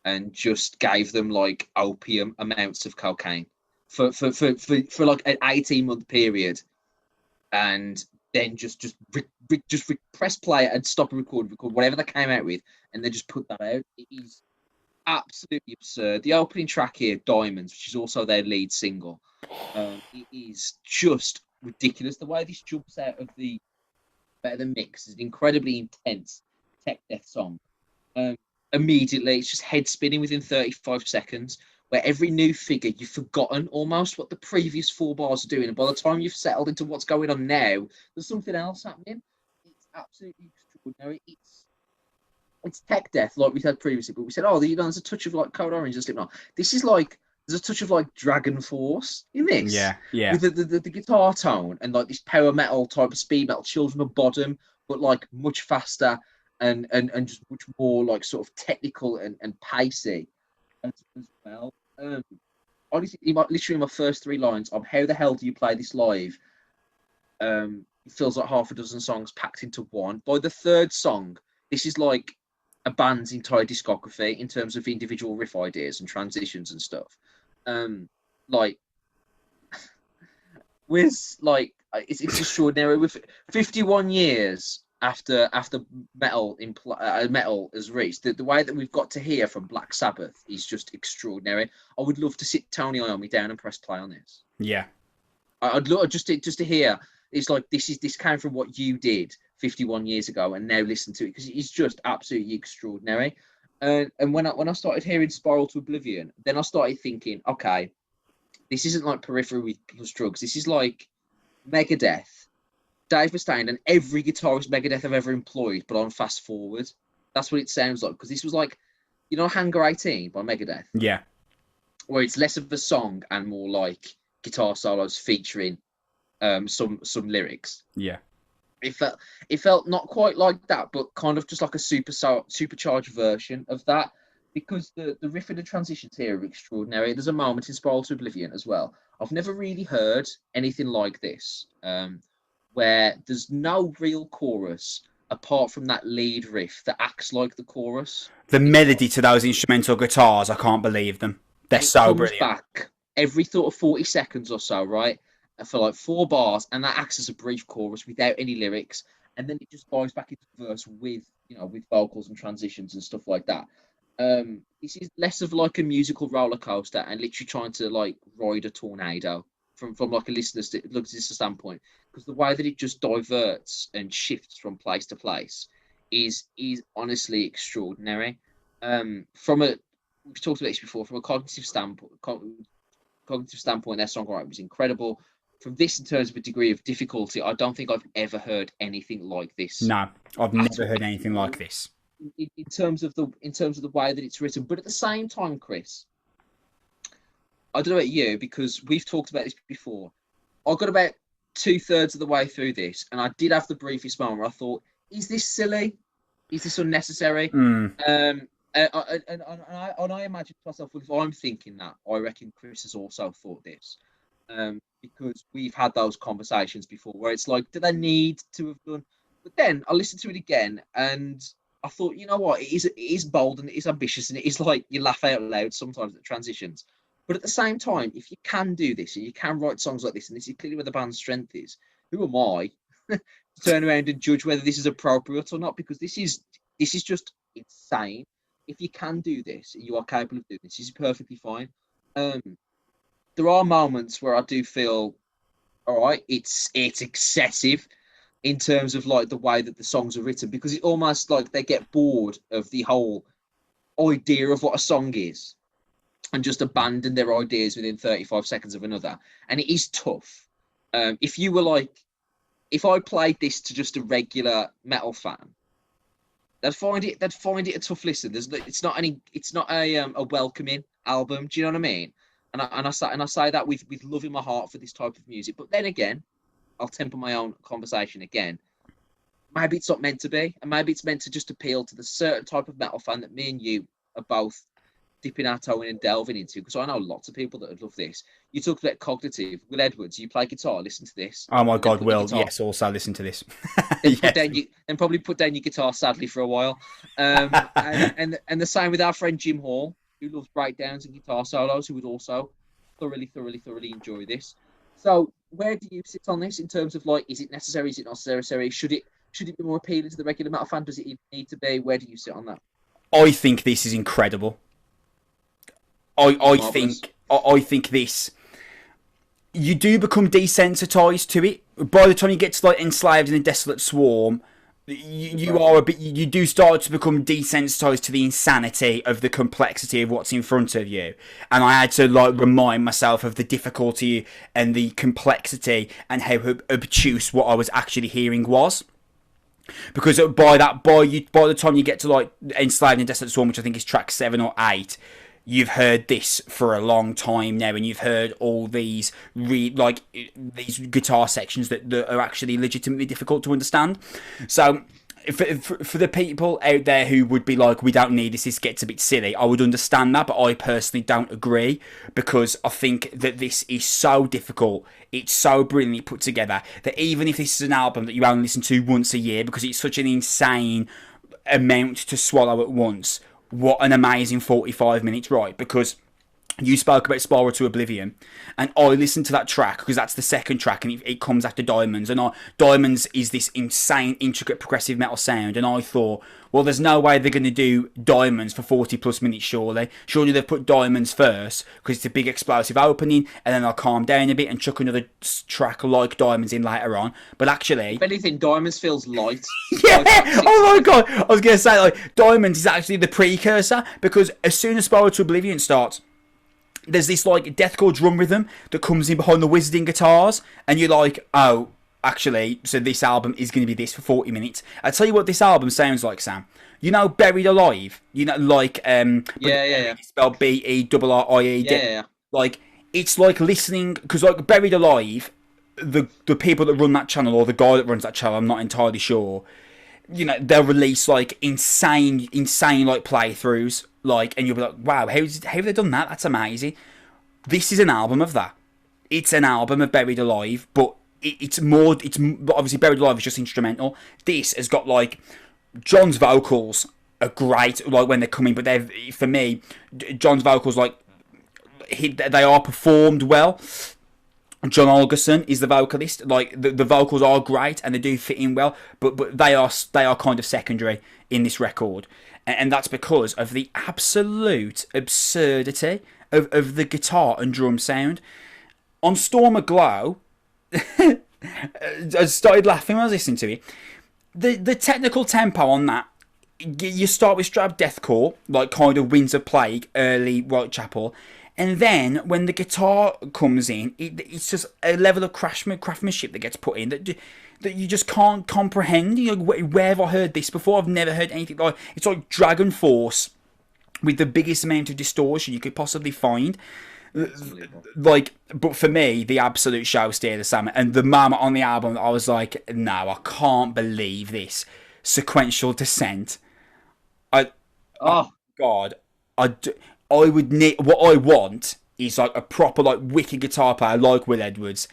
and just gave them like opium amounts of cocaine for like an 18-month period, and then just press play and stop record whatever they came out with, and then just put that out. It is absolutely absurd. The opening track here, Diamonds, which is also their lead single, it is just ridiculous. The way this jumps out of the mix is an incredibly intense tech death song. Immediately, it's just head spinning within 35 seconds, where every new figure, you've forgotten almost what the previous 4 bars are doing. And by the time you've settled into what's going on now, there's something else happening. It's absolutely extraordinary. It's tech death, like we said previously, but we said, oh, there's a touch of like Code Orange and Slipknot. This is like, there's a touch of like Dragon Force in this. Yeah. With the guitar tone and like this power metal type of speed metal, Children of Bodom, but like much faster and just much more like sort of technical and pacey as well. Honestly, literally my first 3 lines of how the hell do you play this live? It feels like half a dozen songs packed into one. By the 3rd song, this is like a band's entire discography in terms of individual riff ideas and transitions and stuff. Like, with like it's extraordinary. With 51 years after metal has reached, the way that we've got to hear from Black Sabbath is just extraordinary. I would love to sit Tony Iommi down and press play on this. Yeah, I'd love just to hear. It's like this came from what you did 51 years ago, and now listen to it, because it's just absolutely extraordinary. And when I started hearing Spiral to Oblivion, then I started thinking, okay, this isn't like Periphery plus drugs. This is like Megadeth, Dave Mustaine, and every guitarist Megadeth I've ever employed, but on fast forward. That's what it sounds like, because this was like, you know, Hangar 18 by Megadeth. Yeah. Where it's less of a song and more like guitar solos featuring some lyrics. Yeah. It felt not quite like that, but kind of just like a supercharged version of that, because the riff and the transitions here are extraordinary. There's a moment in Spiral to Oblivion as well. I've never really heard anything like this, where there's no real chorus apart from that lead riff that acts like the chorus. The melody to those instrumental guitars, I can't believe them. They're so brilliant. It comes back every sort of 40 seconds or so, right? For like 4 bars, and that acts as a brief chorus without any lyrics, and then it just goes back into verse with, you know, with vocals and transitions and stuff like that. This is less of like a musical roller coaster and literally trying to like ride a tornado from like a listener standpoint, because the way that it just diverts and shifts from place to place is honestly extraordinary. We've talked about this before, from a cognitive standpoint, their songwriting was incredible. From this, in terms of a degree of difficulty, I don't think I've ever heard anything like this. No, I've never heard anything like this. In terms of the way that it's written, but at the same time, Chris, I don't know about you, because we've talked about this before. I got about 2/3 of the way through this, and I did have the briefest moment where I thought, "Is this silly? Is this unnecessary?" And I imagine to myself, well, if I'm thinking that, I reckon Chris has also thought this, because we've had those conversations before, where it's like, do they need to have done? But then I listened to it again, and I thought, you know what, it is bold and it is ambitious, and it is like you laugh out loud sometimes at transitions. But at the same time, if you can do this and you can write songs like this, and this is clearly where the band's strength is, who am I to turn around and judge whether this is appropriate or not? Because this is just insane. If you can do this, you are capable of doing this. This is perfectly fine. There are moments where I do feel, all right, it's excessive in terms of like the way that the songs are written, because it's almost like they get bored of the whole idea of what a song is and just abandon their ideas within 35 seconds of another. And it is tough. If I played this to just a regular metal fan, they'd find it a tough listen. It's not a welcoming album. Do you know what I mean? And I say that with love in my heart for this type of music. But then again, I'll temper my own conversation again. Maybe it's not meant to be, and maybe it's meant to just appeal to the certain type of metal fan that me and you are both dipping our toe in and delving into. Because I know lots of people that would love this. You talked about cognitive. Will Edwards, you play guitar, listen to this. Oh my God, Will, yes, also listen to this. And probably put down your guitar, sadly, for a while. And the same with our friend Jim Hall, who loves breakdowns and guitar solos, who would also thoroughly enjoy this. So where do you sit on this in terms of like, is it necessary? Is it not necessary? Should it be more appealing to the regular metal fan? Does it even need to be? Where do you sit on that? I think this is incredible. I think this, you do become desensitized to it. By the time you get to like Enslaved in a Desolate Swarm, you do start to become desensitized to the insanity of the complexity of what's in front of you. And I had to like remind myself of the difficulty and the complexity and how obtuse what I was actually hearing was. Because by the time you get to like Enslaved in a Desolate Swarm, which I think is track 7 or 8, you've heard this for a long time now, and you've heard all these these guitar sections that are actually legitimately difficult to understand. So for the people out there who would be like, we don't need this gets a bit silly, I would understand that, but I personally don't agree, because I think that this is so difficult, it's so brilliantly put together, that even if this is an album that you only listen to once a year, because it's such an insane amount to swallow at once, what an amazing 45 minutes, right? Because you spoke about Spiral to Oblivion, and I listened to that track because that's the second track, and it comes after Diamonds, and Diamonds is this insane, intricate, progressive metal sound, and I thought, well, there's no way they're going to do Diamonds for 40 plus minutes, surely they've put Diamonds first, because it's a big explosive opening, and then I'll calm down a bit and chuck another track like Diamonds in later on. But actually, if anything, Diamonds feels light. Yeah, oh my God, I was going to say, like, Diamonds is actually the precursor, because as soon as Spiral to Oblivion starts, there's this like deathcore drum rhythm that comes in behind the wizarding guitars, and you're like, oh, actually, so this album is going to be this for 40 minutes. I'll tell you what this album sounds like, Sam. You know Buried Alive? You know, like, yeah. Spelled BERRIE. Yeah. Like, it's like listening, because like Buried Alive, the people that run that channel, or the guy that runs that channel, I'm not entirely sure, you know, they'll release like insane like playthroughs, like, and you'll be like, wow, how have they done that? That's amazing. This is an album of that. It's an album of Buried Alive, but it's obviously Buried Alive is just instrumental. This has got like John's vocals are great, like when they're coming, but they're, for me, John's vocals, like they are performed well. John Algerson is the vocalist. Like the vocals are great and they do fit in well, but they are kind of secondary in this record, and that's because of the absolute absurdity of the guitar and drum sound. On Storm Aglow, I started laughing when I was listening to it. The technical tempo on that, you start with straight up deathcore, like kind of Winds of Plague, early Whitechapel, and then when the guitar comes in, it's just a level of craftsmanship that gets put in that you just can't comprehend. You know, where have I heard this before? I've never heard anything like. It's like Dragon Force with the biggest amount of distortion you could possibly find. Like, but for me, the absolute show stealer, Sam, and the moment on the album, I was like, no, I can't believe this sequential descent. Oh God, I would need, what I want is like a proper like wicked guitar player like Will Edwards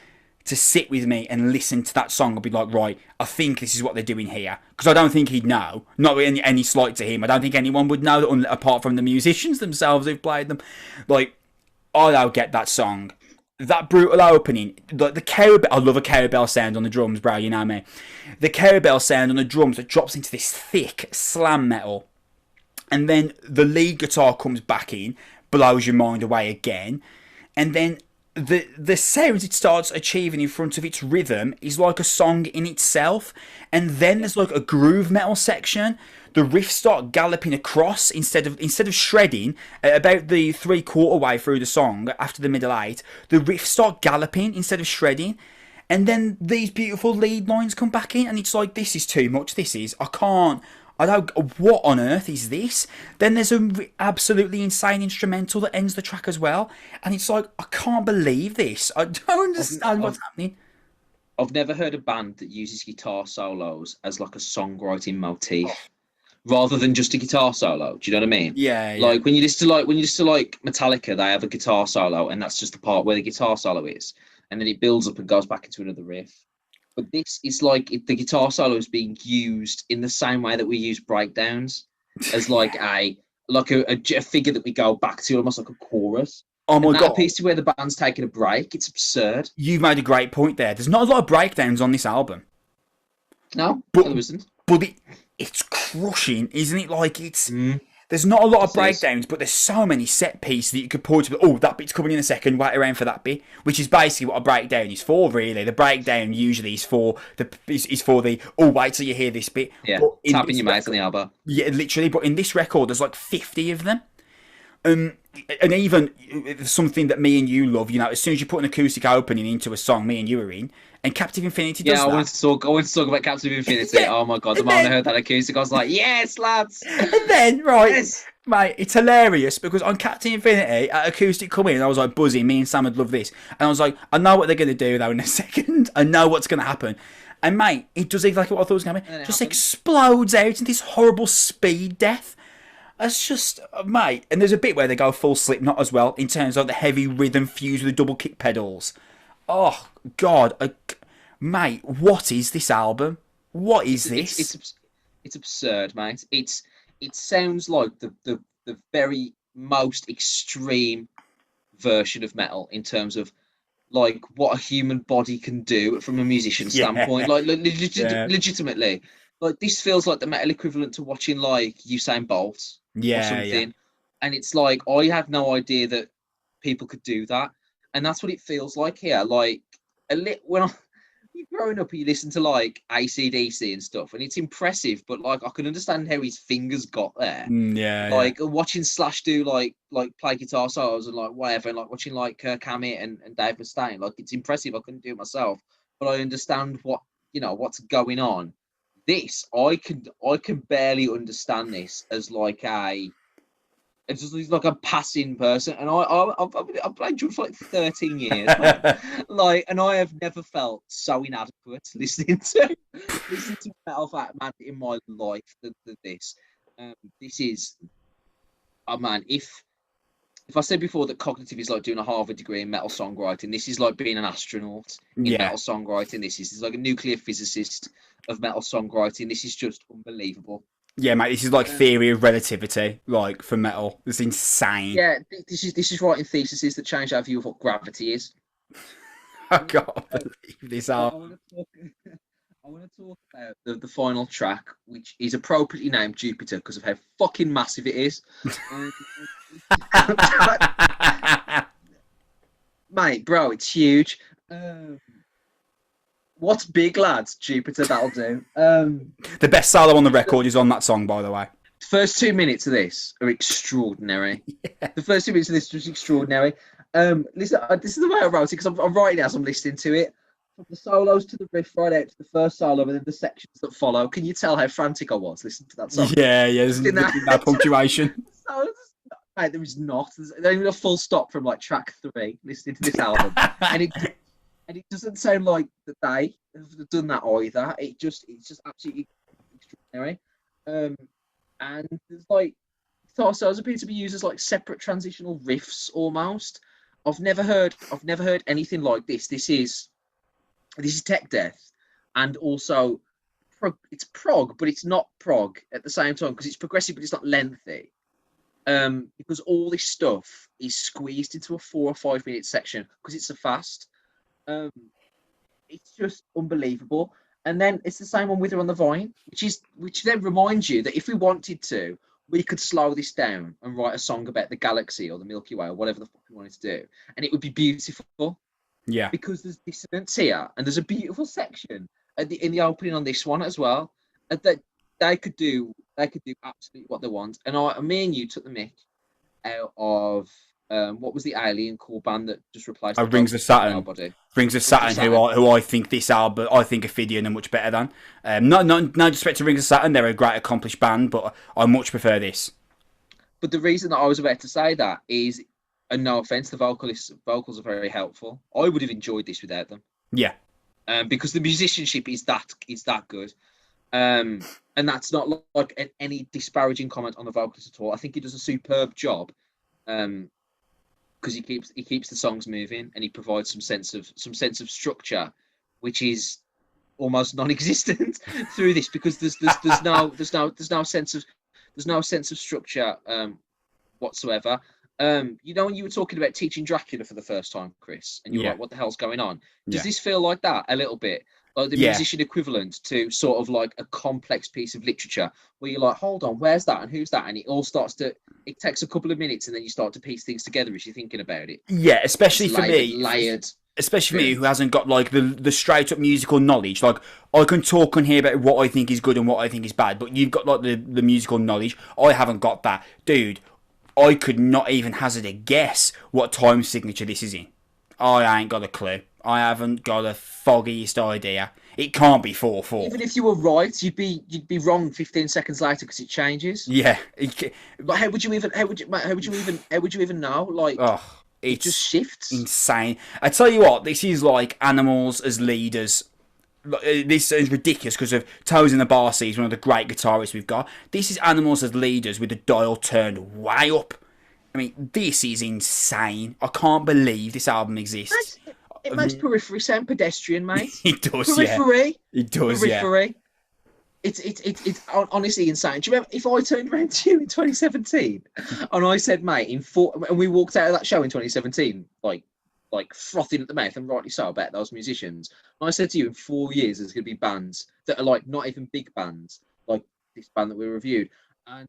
to sit with me and listen to that song and be like, right, I think this is what they're doing here, because I don't think he'd know. Not any slight to him. I don't think anyone would know, apart from the musicians themselves who've played them. Like, I don't get that song. That brutal opening, like the cowbell. I love a cowbell sound on the drums, bro. You know me. The cowbell sound on the drums that drops into this thick slam metal. And then the lead guitar comes back in, blows your mind away again. And then the sound it starts achieving in front of its rhythm is like a song in itself. And then there's like a groove metal section. The riffs start galloping across instead of shredding. About the 3/4 way through the song, after the middle 8, the riffs start galloping instead of shredding. And then these beautiful lead lines come back in, and it's like, this is too much. I don't. What on earth is this? Then there's an absolutely insane instrumental that ends the track as well, and it's like, I can't believe this. I don't understand what's happening. I've never heard a band that uses guitar solos as like a songwriting motif, rather than just a guitar solo. Do you know what I mean? Yeah. Like when you listen to like Metallica, they have a guitar solo, and that's just the part where the guitar solo is, and then it builds up and goes back into another riff. But this is like the guitar solo is being used in the same way that we use breakdowns, as like a figure that we go back to, almost like a chorus. Oh my God! A piece to where the band's taking a break. It's absurd. You've made a great point there. There's not a lot of breakdowns on this album. No, but it's crushing, isn't it? Like it's. There's not a lot of breakdowns, but there's so many set pieces that you could point to. Oh, that bit's coming in a second. Wait around for that bit, which is basically what a breakdown is for. Really, the breakdown usually is for the. Oh, wait till you hear this bit. Yeah, tapping your mate on the elbow. Yeah, literally. But in this record, there's like 50 of them. And even something that me and you love, you know, as soon as you put an acoustic opening into a song, me and you are in, and Captive Infinity does that. I wanted to talk about Captive Infinity. Yeah. Oh my God, the moment I heard that acoustic, I was like, yes, lads. And then, right, yes. Mate, it's hilarious because on Captive Infinity, at acoustic coming in, I was like buzzing. Me and Sam would love this. And I was like, I know what they're going to do though in a second. I know what's going to happen. And mate, it does exactly what I thought was going to happen. It just explodes out into this horrible speed death. It's just, mate, and there's a bit where they go full Slipknot as well, in terms of the heavy rhythm fused with the double kick pedals. Oh, God. Mate, what is this album? What is this? It's absurd, mate. It sounds like the very most extreme version of metal in terms of, like, what a human body can do from a musician standpoint. Like, legitimately. Like, this feels like the metal equivalent to watching, like, Usain Bolt or something. Yeah. And it's like, I had no idea that people could do that. And that's what it feels like here. Like, when you're growing up, you listen to, like, AC/DC and stuff, and it's impressive, but, like, I can understand how his fingers got there. Like, watching Slash do, like play guitar solos and, like, whatever, and, like, watching, like, Kirk Hammett and Dave Mustaine, like, it's impressive. I couldn't do it myself. But I understand what's going on. This, I can barely understand this as like it's just like a passing person, and I've played drums for like 13 years, like, and I have never felt so inadequate listening to metal man in my life than this. This is, oh man, if if I said before that cognitive is like doing a Harvard degree in metal songwriting, this is like being an astronaut in Yeah. metal songwriting. This is like a nuclear physicist of metal songwriting. This is just unbelievable. Yeah, mate, this is like theory of relativity, like for metal. It's insane. Yeah, this is writing theses that change our view of what gravity is. I can't believe this I album. want to talk. I want to talk about the final track, which is appropriately named Jupiter because of how fucking massive it is. Mate, bro, it's huge. What's big, lads? Jupiter, that'll do. The best solo on the record is on that song, by the way. The first 2 minutes of this are extraordinary. Yeah. The first 2 minutes of this was extraordinary. Listen, this is the way I wrote it because I'm writing it as I'm listening to it. From the solos to the riff, right out to the first solo, and then the sections that follow. Can you tell how frantic I was listening to that song? Yeah, there's no punctuation. Mate, there is not. There's even a full stop from like track 3 listening to this album, and it doesn't sound like that they have done that either. It's just absolutely extraordinary. And there's like solos appear to be used as like separate transitional riffs almost. I've never heard anything like this. This is tech death, and also it's prog, but it's not prog at the same time because it's progressive, but it's not lengthy. Because all this stuff is squeezed into a 4 or 5 minute section because it's so fast. It's just unbelievable. And then it's the same on Wither on the Vine, which then reminds you that if we wanted to, we could slow this down and write a song about the galaxy or the Milky Way or whatever the fuck we wanted to do, and it would be beautiful. Yeah. Because there's dissonance here, and there's a beautiful section in the opening on this one as well. That they could do absolutely what they want. And me and you took the mick out of what was the alien core band that just replaced Rings of Saturn. Rings of Saturn, who I think this album, I think Ophidian are much better than. No disrespect to Rings of Saturn, they're a great accomplished band, but I much prefer this. But the reason that I was about to say that is, and no offense, the vocals are very helpful. I would have enjoyed this without them. Yeah. Because the musicianship is that good. And that's not like any disparaging comment on the vocalist at all. I think he does a superb job. Because he keeps the songs moving, and he provides some sense of structure, which is almost non-existent through this, because there's no sense of structure whatsoever. When you were talking about teaching Dracula for the first time, Chris, and you're like, what the hell's going on? Does this feel like that a little bit? Like the musician equivalent to sort of like a complex piece of literature where you're like, hold on, where's that and who's that? And it takes a couple of minutes and then you start to piece things together as you're thinking about it. Yeah, especially it's for me. Layered. Especially for me, who hasn't got like the straight up musical knowledge. Like, I can talk on here about what I think is good and what I think is bad, but you've got like the musical knowledge. I haven't got that. Dude, I could not even hazard a guess what time signature this is in. I ain't got a clue. I haven't got the foggiest idea. It can't be 4/4. Even if you were right, you'd be wrong 15 seconds later because it changes. Yeah. But how would you even know? Like, it just shifts. Insane. I tell you what, this is like Animals as leaders. This is ridiculous because of Toes in the Bar Seas, one of the great guitarists we've got. This is Animals as leaders with the dial turned way up. I mean, this is insane. I can't believe this album exists. It makes Periphery sound pedestrian, mate. It does, Periphery. Yeah. It does, Periphery. Yeah. It's honestly insane. Do you remember if I turned around to you in 2017 and I said, mate, and we walked out of that show in 2017, like frothing at the mouth, and rightly so, about those musicians. And I said to you, in 4 years, there's going to be bands that are like not even big bands, like this band that we reviewed, and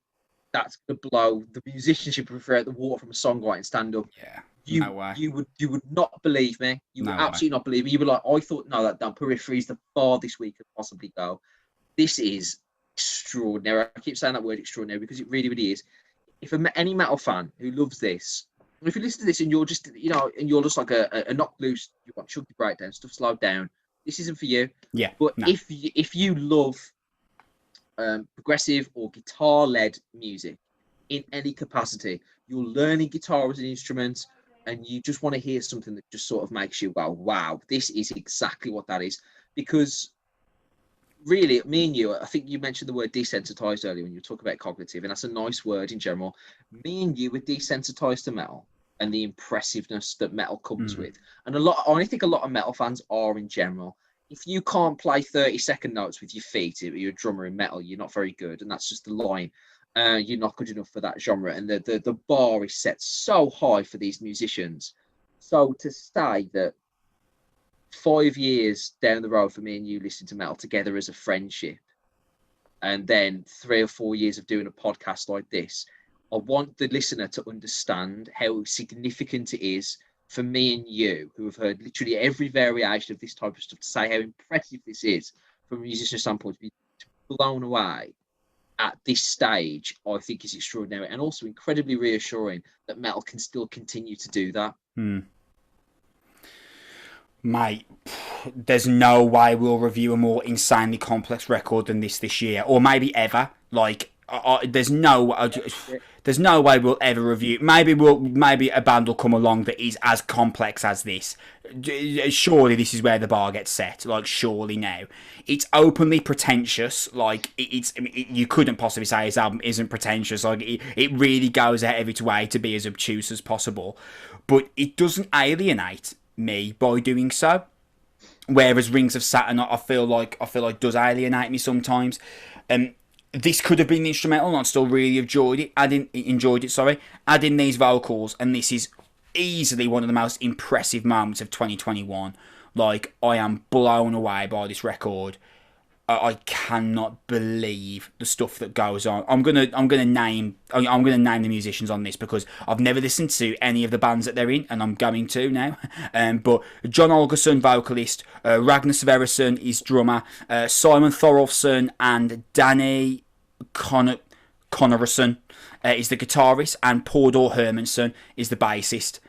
that's going to blow the musicianship out the water from a songwriting stand-up. Yeah. You would not believe me. You would absolutely not believe me. You were like, I thought, no, that Periphery is the farthest we could possibly go. This is extraordinary. I keep saying that word extraordinary because it really, really is. If any metal fan who loves this, if you listen to this and you're just, and you're just like a knock loose, you want chunky breakdown, stuff slowed down, this isn't for you. Yeah. But if you love progressive or guitar-led music in any capacity, you're learning guitar as an instrument, and you just want to hear something that just sort of makes you go, wow, this is exactly what that is. Because really, me and you, I think you mentioned the word desensitized earlier when you were talking about cognitive, and that's a nice word in general. Me and you were desensitized to metal and the impressiveness that metal comes with. And I think a lot of metal fans are in general. If you can't play 30-second notes with your feet, if you're a drummer in metal, you're not very good. And that's just the line. You're not good enough for that genre. And the bar is set so high for these musicians. So to say that 5 years down the road for me and you listening to metal together as a friendship, and then 3 or 4 years of doing a podcast like this, I want the listener to understand how significant it is for me and you, who have heard literally every variation of this type of stuff, to say how impressive this is from a musician standpoint. To be blown away at this stage, I think, is extraordinary, and also incredibly reassuring that metal can still continue to do that. Mate, there's no way we'll review a more insanely complex record than this year, or maybe ever. Like, there's no way we'll ever review. Maybe a band will come along that is as complex as this. Surely this is where the bar gets set. Like, surely now, it's openly pretentious. Like, you couldn't possibly say his album isn't pretentious. Like, it really goes out of its way to be as obtuse as possible, but it doesn't alienate me by doing so. Whereas Rings of Saturn, I feel like does alienate me sometimes. This could have been instrumental, and I still really enjoyed it. Adding these vocals, and this is easily one of the most impressive moments of 2021. Like, I am blown away by this record. I cannot believe the stuff that goes on. I'm gonna name the musicians on this because I've never listened to any of the bands that they're in, and I'm going to now. But John Olgerson, vocalist, Ragnar Sverrisson is drummer, Simon Thorolfsson and Danny Connorson is the guitarist, and Pordor Hermansson is the bassist.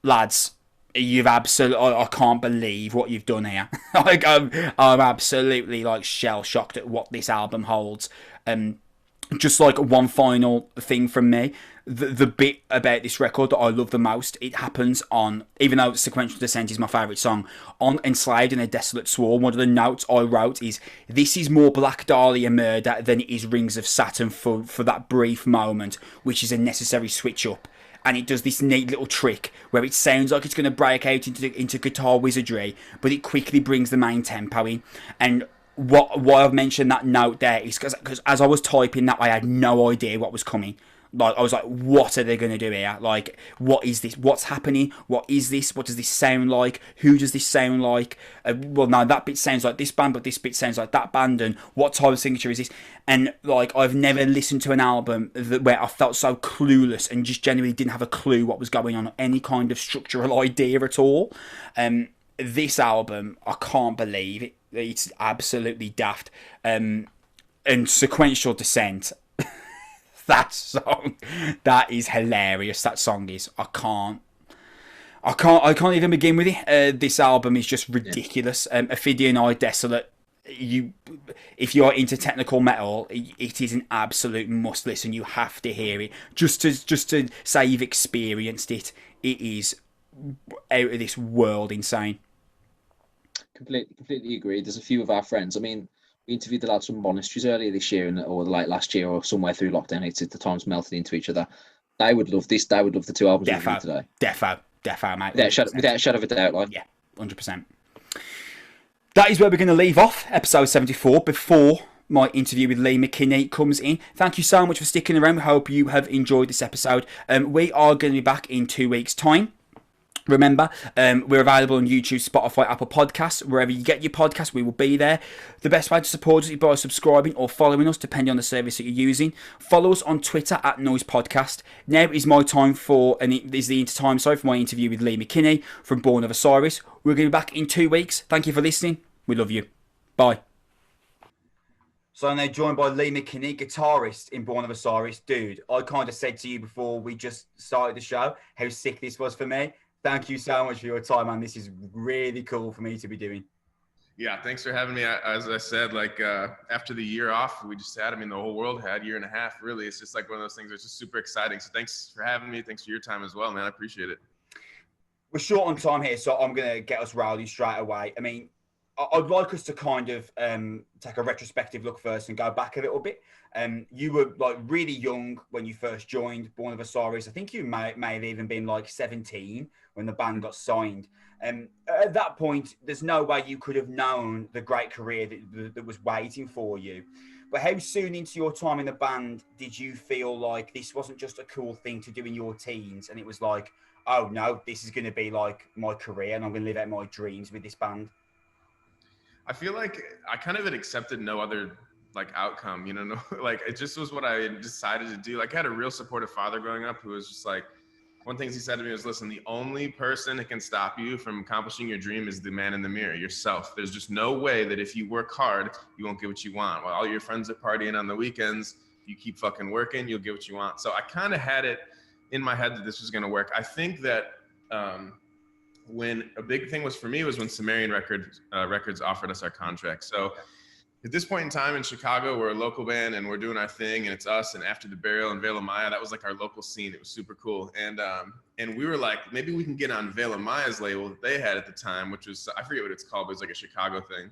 Lads, you've absolutely, I can't believe what you've done here. Like, I'm absolutely like shell shocked at what this album holds. Just like one final thing from me, the bit about this record that I love the most, it happens on, even though Sequential Descent is my favourite song, on Enslaved in a Desolate Swarm. One of the notes I wrote is, this is more Black Dahlia Murder than it is Rings of Saturn for that brief moment, which is a necessary switch up. And it does this neat little trick where it sounds like it's going to break out into guitar wizardry, but it quickly brings the main tempo in. And why I've mentioned that note there is because as I was typing that, I had no idea what was coming. Like, I was like, what are they going to do here? Like, what is this? What's happening? What is this? What does this sound like? Who does this sound like? Well, no, that bit sounds like this band, but this bit sounds like that band. And what type of signature is this? And, like, I've never listened to an album where I felt so clueless and just genuinely didn't have a clue what was going on, any kind of structural idea at all. This album, I can't believe it. It's absolutely daft. And Sequential Descent, that song, that is hilarious. That song is, I can't even begin with it. This album is just ridiculous. Ophidian, Desolate. If you're into technical metal, it is an absolute must listen. You have to hear it just to say you've experienced it. It is out of this world insane. Completely agree. There's a few of our friends. I mean, we interviewed the lads from Monasteries earlier this year, or like last year, or somewhere through lockdown. It's at the times melted into each other. They would love this. They would love the two albums we've done today. Defo, mate. Without a shadow of a doubt, like. Yeah, 100%. That is where we're going to leave off episode 74 before my interview with Lee McKinney comes in. Thank you so much for sticking around. We hope you have enjoyed this episode. We are going to be back in 2 weeks' time. Remember, we're available on YouTube, Spotify, Apple Podcasts. Wherever you get your podcasts, we will be there. The best way to support us is by subscribing or following us, depending on the service that you're using. Follow us on Twitter at Noizze Podcast. Now is my time for my interview with Lee McKinney from Born of Osiris. We're going to be back in 2 weeks. Thank you for listening. We love you. Bye. So I'm now joined by Lee McKinney, guitarist in Born of Osiris. Dude, I kind of said to you before we just started the show how sick this was for me. Thank you so much for your time, man. This is really cool for me to be doing. Yeah, thanks for having me. As I said, like after the year off we just had, I mean, the whole world had year and a half, really. It's just like one of those things that's just super exciting. So thanks for having me. Thanks for your time as well, man. I appreciate it. We're short on time here, so I'm going to get us rolling straight away. I mean, I'd like us to kind of take a retrospective look first and go back a little bit. You were like really young when you first joined Born of Osiris. I think you may have even been like 17 when the band got signed. At that point, there's no way you could have known the great career that was waiting for you. But how soon into your time in the band did you feel like this wasn't just a cool thing to do in your teens, and it was like, oh no, this is going to be like my career and I'm going to live out my dreams with this band? I feel like I kind of had accepted no other like outcome, you know, no, like it just was what I decided to do. Like I had a real supportive father growing up who was just like, one thing he said to me was, listen, the only person that can stop you from accomplishing your dream is the man in the mirror, yourself. There's just no way that if you work hard, you won't get what you want. While all your friends are partying on the weekends, you keep fucking working, you'll get what you want. So I kind of had it in my head that this was going to work. I think that when a big thing was for me was when Sumerian Records offered us our contract. So at this point in time in Chicago, we're a local band and we're doing our thing, and it's us and After the Burial and Veil of Maya. That was like our local scene. It was super cool. And we were like, maybe we can get on Veil of Maya's label that they had at the time, which was, I forget what it's called, but it's like a Chicago thing.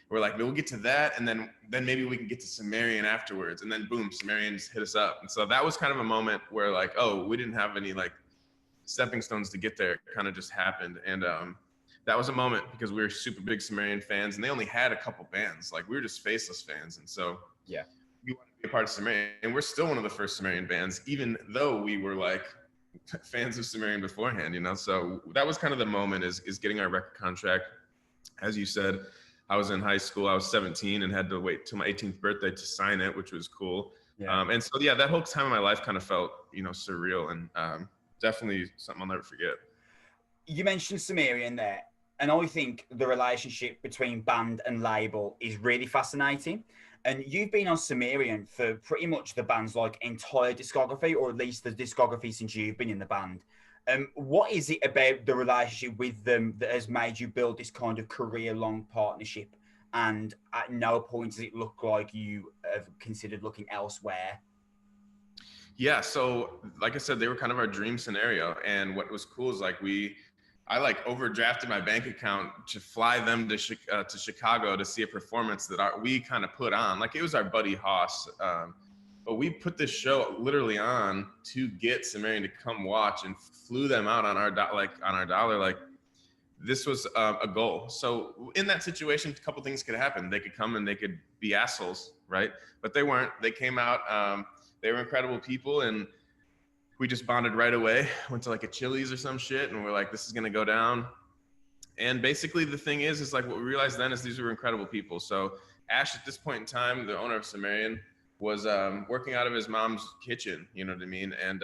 We're like, we'll get to that, and then maybe we can get to Sumerian afterwards. And then boom, Sumerian just hit us up. And so that was kind of a moment where like, oh, we didn't have any like stepping stones to get there. It kind of just happened. And that was a moment because we were super big Sumerian fans, and they only had a couple bands. Like we were just faceless fans. And so yeah, we wanted to be a part of Sumerian, and we're still one of the first Sumerian bands, even though we were like fans of Sumerian beforehand, you know? So that was kind of the moment is getting our record contract. As you said, I was in high school, I was 17 and had to wait till my 18th birthday to sign it, which was cool. Yeah. And so, yeah, that whole time of my life kind of felt, you know, surreal, and definitely something I'll never forget. You mentioned Sumerian there, and I think the relationship between band and label is really fascinating. And you've been on Sumerian for pretty much the band's like entire discography, or at least the discography since you've been in the band. What is it about the relationship with them that has made you build this kind of career-long partnership? And at no point does it look like you have considered looking elsewhere? Yeah, so like I said, they were kind of our dream scenario. And what was cool is like I like overdrafted my bank account to fly them to Chicago to see a performance that we kind of put on. Like it was our buddy Haas, but we put this show literally on to get Sumerian to come watch, and flew them out on our dollar. Like this was a goal. So in that situation, a couple things could happen. They could come and they could be assholes, right? But they weren't. They came out. They were incredible people, and we just bonded right away. Went to like a Chili's or some shit, and we're like, this is gonna go down. And basically the thing is like what we realized then is these were incredible people. So Ash, at this point in time, the owner of Sumerian, was working out of his mom's kitchen, you know what I mean? And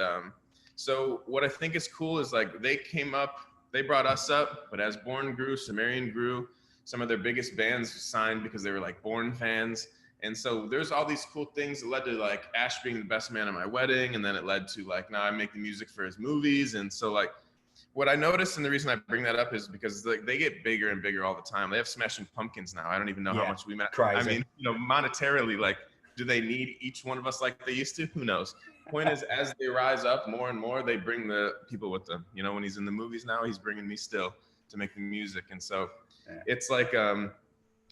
so what I think is cool is like they came up, they brought us up, but as Born grew, Sumerian grew. Some of their biggest bands signed because they were like Born fans. And so there's all these cool things that led to like Ash being the best man at my wedding. And then it led to like, now I make the music for his movies. And so like what I noticed, and the reason I bring that up is because like they get bigger and bigger all the time. They have Smashing Pumpkins now. I don't even know how much we met. I mean, you know, monetarily, like, do they need each one of us like they used to? Who knows? Point is, as they rise up more and more, they bring the people with them. You know, when he's in the movies now, he's bringing me still to make the music. And so it's like,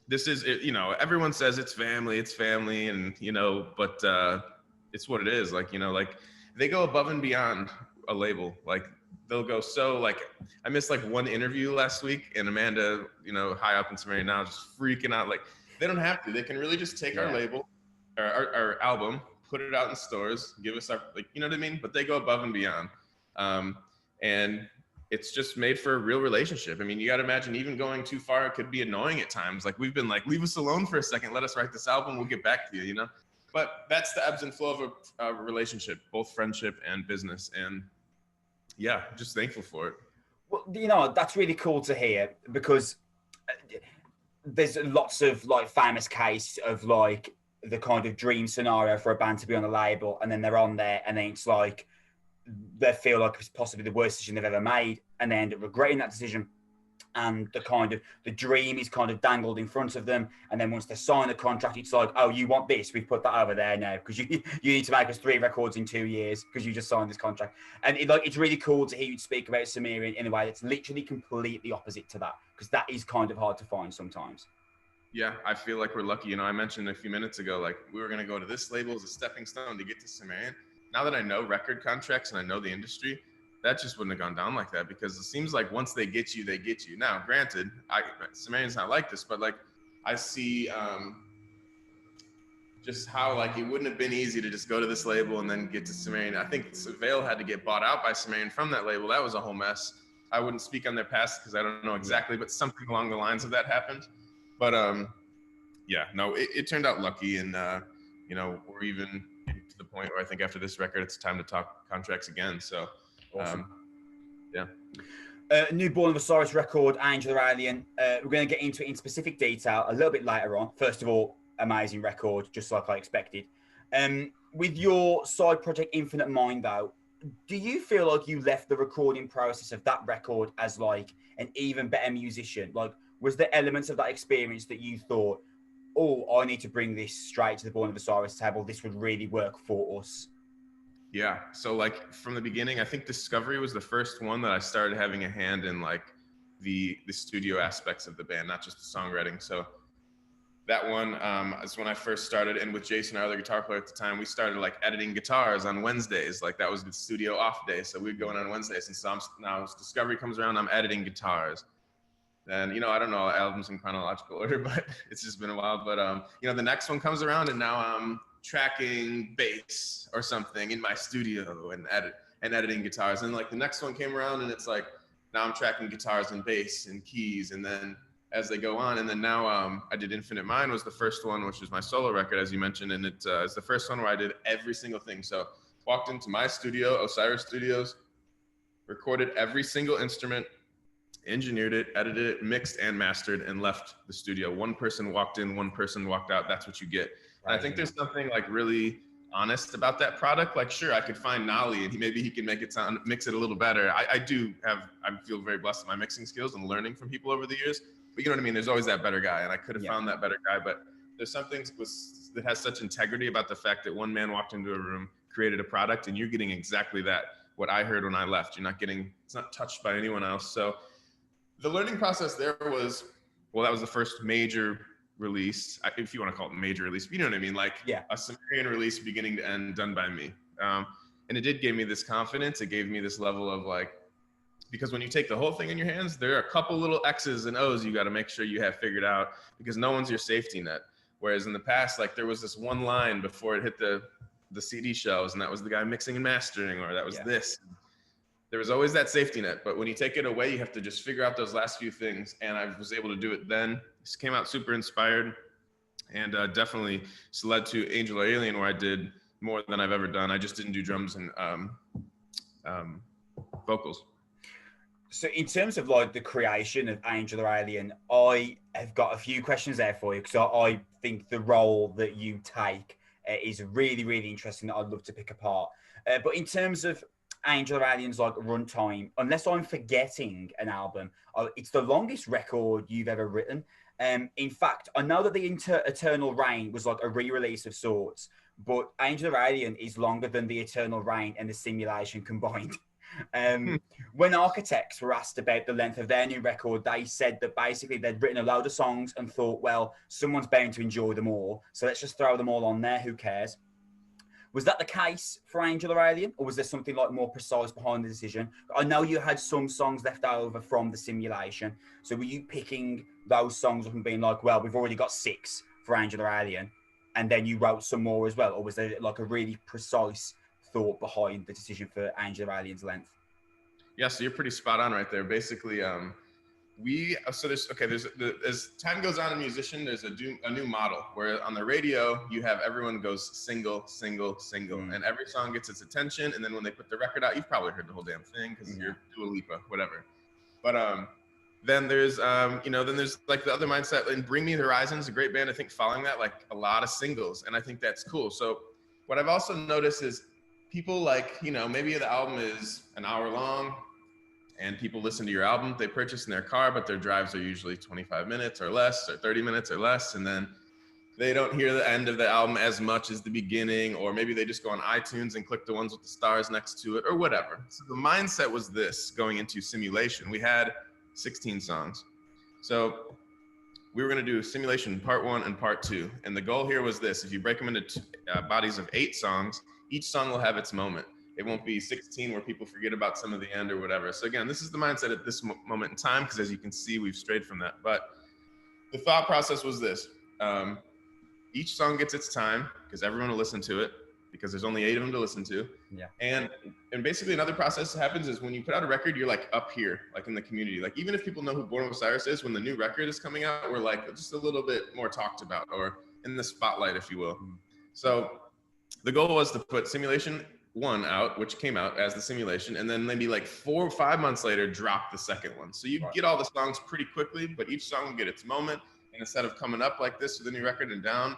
this is, you know, everyone says it's family, and, you know, but it's what it is. Like, you know, like they go above and beyond a label. Like they'll go, so like, I missed like one interview last week, and Amanda, you know, high up in Sumerian now, just freaking out. Like they don't have to, they can really just take our label, our album, put it out in stores, give us our, like, you know what I mean? But they go above and beyond. And it's just made for a real relationship. I mean, you got to imagine even going too far, it could be annoying at times. Like we've been like, leave us alone for a second. Let us write this album. We'll get back to you, you know? But that's the ebbs and flow of a relationship, both friendship and business. And yeah, just thankful for it. Well, you know, that's really cool to hear, because there's lots of like famous case of like the kind of dream scenario for a band to be on a label, and then they're on there, and then it's like they feel like it's possibly the worst decision they've ever made, and they end up regretting that decision. And the dream is kind of dangled in front of them, and then once they sign the contract, it's like, oh, you want this? We've put that over there now because you need to make us 3 records in 2 years because you just signed this contract. And it's really cool to hear you speak about Sumerian in a way that's literally completely opposite to that. Because that is kind of hard to find sometimes. Yeah, I feel like we're lucky. I mentioned a few minutes ago, like we were going to go to this label as a stepping stone to get to Sumerian. Now that I know record contracts and I know the industry, that just wouldn't have gone down like that, because it seems like once they get you, they get you. Now, granted, Sumerian's not like this, but like I see just how like it wouldn't have been easy to just go to this label and then get to Sumerian. I think Veil had to get bought out by Sumerian from that label. That was a whole mess. I wouldn't speak on their past because I don't know exactly, but something along the lines of that happened. But yeah, no, it turned out lucky, and we're even to the point where I think after this record, it's time to talk contracts again. So, awesome. Yeah. New Born of Osiris record, Angel or Alien. We're going to get into it in specific detail a little bit later on. First of all, amazing record, just like I expected. With your side project Infinite Mind, though, do you feel like you left the recording process of that record as like an even better musician? Like, was there elements of that experience that you thought, oh, I need to bring this straight to the Born of Osiris table, this would really work for us? Yeah, so like from the beginning, I think Discovery was the first one that I started having a hand in, like the studio aspects of the band, not just the songwriting. So that one is when I first started, and with Jason, our other guitar player at the time, we started like editing guitars on Wednesdays. Like that was the studio off day, so we'd go in on Wednesdays. And so now as Discovery comes around, I'm editing guitars. And I don't know albums in chronological order, but it's just been a while. But the next one comes around, and now I'm tracking bass or something in my studio and editing guitars. And like the next one came around, and it's like now I'm tracking guitars and bass and keys, and then as they go on. And then now I did Infinite Mind was the first one, which was my solo record, as you mentioned, and it's the first one where I did every single thing. So walked into my studio, Osiris Studios, recorded every single instrument, engineered it, edited it, mixed and mastered, and left the studio. One person walked in, one person walked out. That's what you get. Right. And I think there's something like really honest about that product. Like, sure, I could find Nolly and maybe he can mix it a little better. I feel very blessed with my mixing skills and learning from people over the years. But you know what I mean? There's always that better guy, and I could have found that better guy. But there's something that has such integrity about the fact that one man walked into a room, created a product, and you're getting exactly that. What I heard when I left, it's not touched by anyone else. So the learning process there was, that was the first major release, if you want to call it major release, you know what I mean? Like a Sumerian release beginning to end done by me. And it did give me this confidence. It gave me this level of like, because when you take the whole thing in your hands, there are a couple little X's and O's you got to make sure you have figured out, because no one's your safety net. Whereas in the past, like there was this one line before it hit the CD shelves, and that was the guy mixing and mastering, or that was this. There was always that safety net, but when you take it away, you have to just figure out those last few things. And I was able to do it then. This came out super inspired, and definitely led to Angel or Alien, where I did more than I've ever done. I just didn't do drums and vocals. So in terms of like the creation of Angel or Alien, I have got a few questions there for you, because I think the role that you take is really, really interesting that I'd love to pick apart. But in terms of Angel or Alien's like runtime, unless I'm forgetting an album, it's the longest record you've ever written. In fact, I know that the Eternal Rain was like a re-release of sorts, but Angel or Alien is longer than the Eternal Rain and the Simulation combined. When Architects were asked about the length of their new record, they said that basically they'd written a load of songs and thought, well, someone's bound to enjoy them all, so let's just throw them all on there, who cares? Was that the case for Angel or Alien, or was there something like more precise behind the decision? I know you had some songs left over from the Simulation, so were you picking those songs up and being like, well, we've already got 6 for Angel or Alien, and then you wrote some more as well, or was there like a really precise thought behind the decision for Angel or Alien's length? Yeah, so you're pretty spot on right there. Basically, as time goes on in musician, there's a new model where on the radio you have everyone goes single, and every song gets its attention, and then when they put the record out, you've probably heard the whole damn thing because you're Dua Lipa, whatever. But then there's like the other mindset, and Bring Me the Horizon is a great band. I think following that, like a lot of singles, and I think that's cool. So what I've also noticed is people like, maybe the album is an hour long, and people listen to your album, they purchase in their car, but their drives are usually 25 minutes or less, or 30 minutes or less. And then they don't hear the end of the album as much as the beginning, or maybe they just go on iTunes and click the ones with the stars next to it or whatever. So the mindset was this going into Simulation. We had 16 songs. So we were going to do Simulation Part 1 and Part 2. And the goal here was this. If you break them into bodies of 8 songs, each song will have its moment. It won't be 16 where people forget about some of the end or whatever. So again, this is the mindset at this moment in time, because as you can see, we've strayed from that. But the thought process was this. Each song gets its time because everyone will listen to it, because there's only 8 of them to listen to. Yeah. And basically another process that happens is when you put out a record, you're like up here, like in the community. Like even if people know who Born of Osiris is, when the new record is coming out, we're like just a little bit more talked about, or in the spotlight, if you will. So the goal was to put Simulation 1 out, which came out as the Simulation, and then maybe like 4 or 5 months later, drop the second one. So you get all the songs pretty quickly, but each song will get its moment. And instead of coming up like this with the new record and down,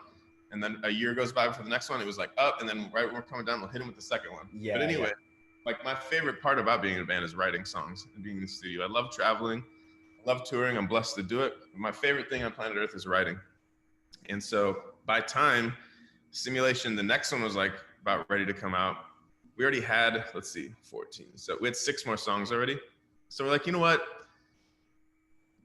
and then a year goes by for the next one, it was like up, and then right when we're coming down, we'll hit them with the second one. Yeah. But anyway, like my favorite part about being in a band is writing songs and being in the studio. I love traveling, I love touring, I'm blessed to do it. But my favorite thing on planet Earth is writing. And so by time Simulation, the next one was like about ready to come out. We already had, 14. So we had 6 more songs already. So we're like, you know what?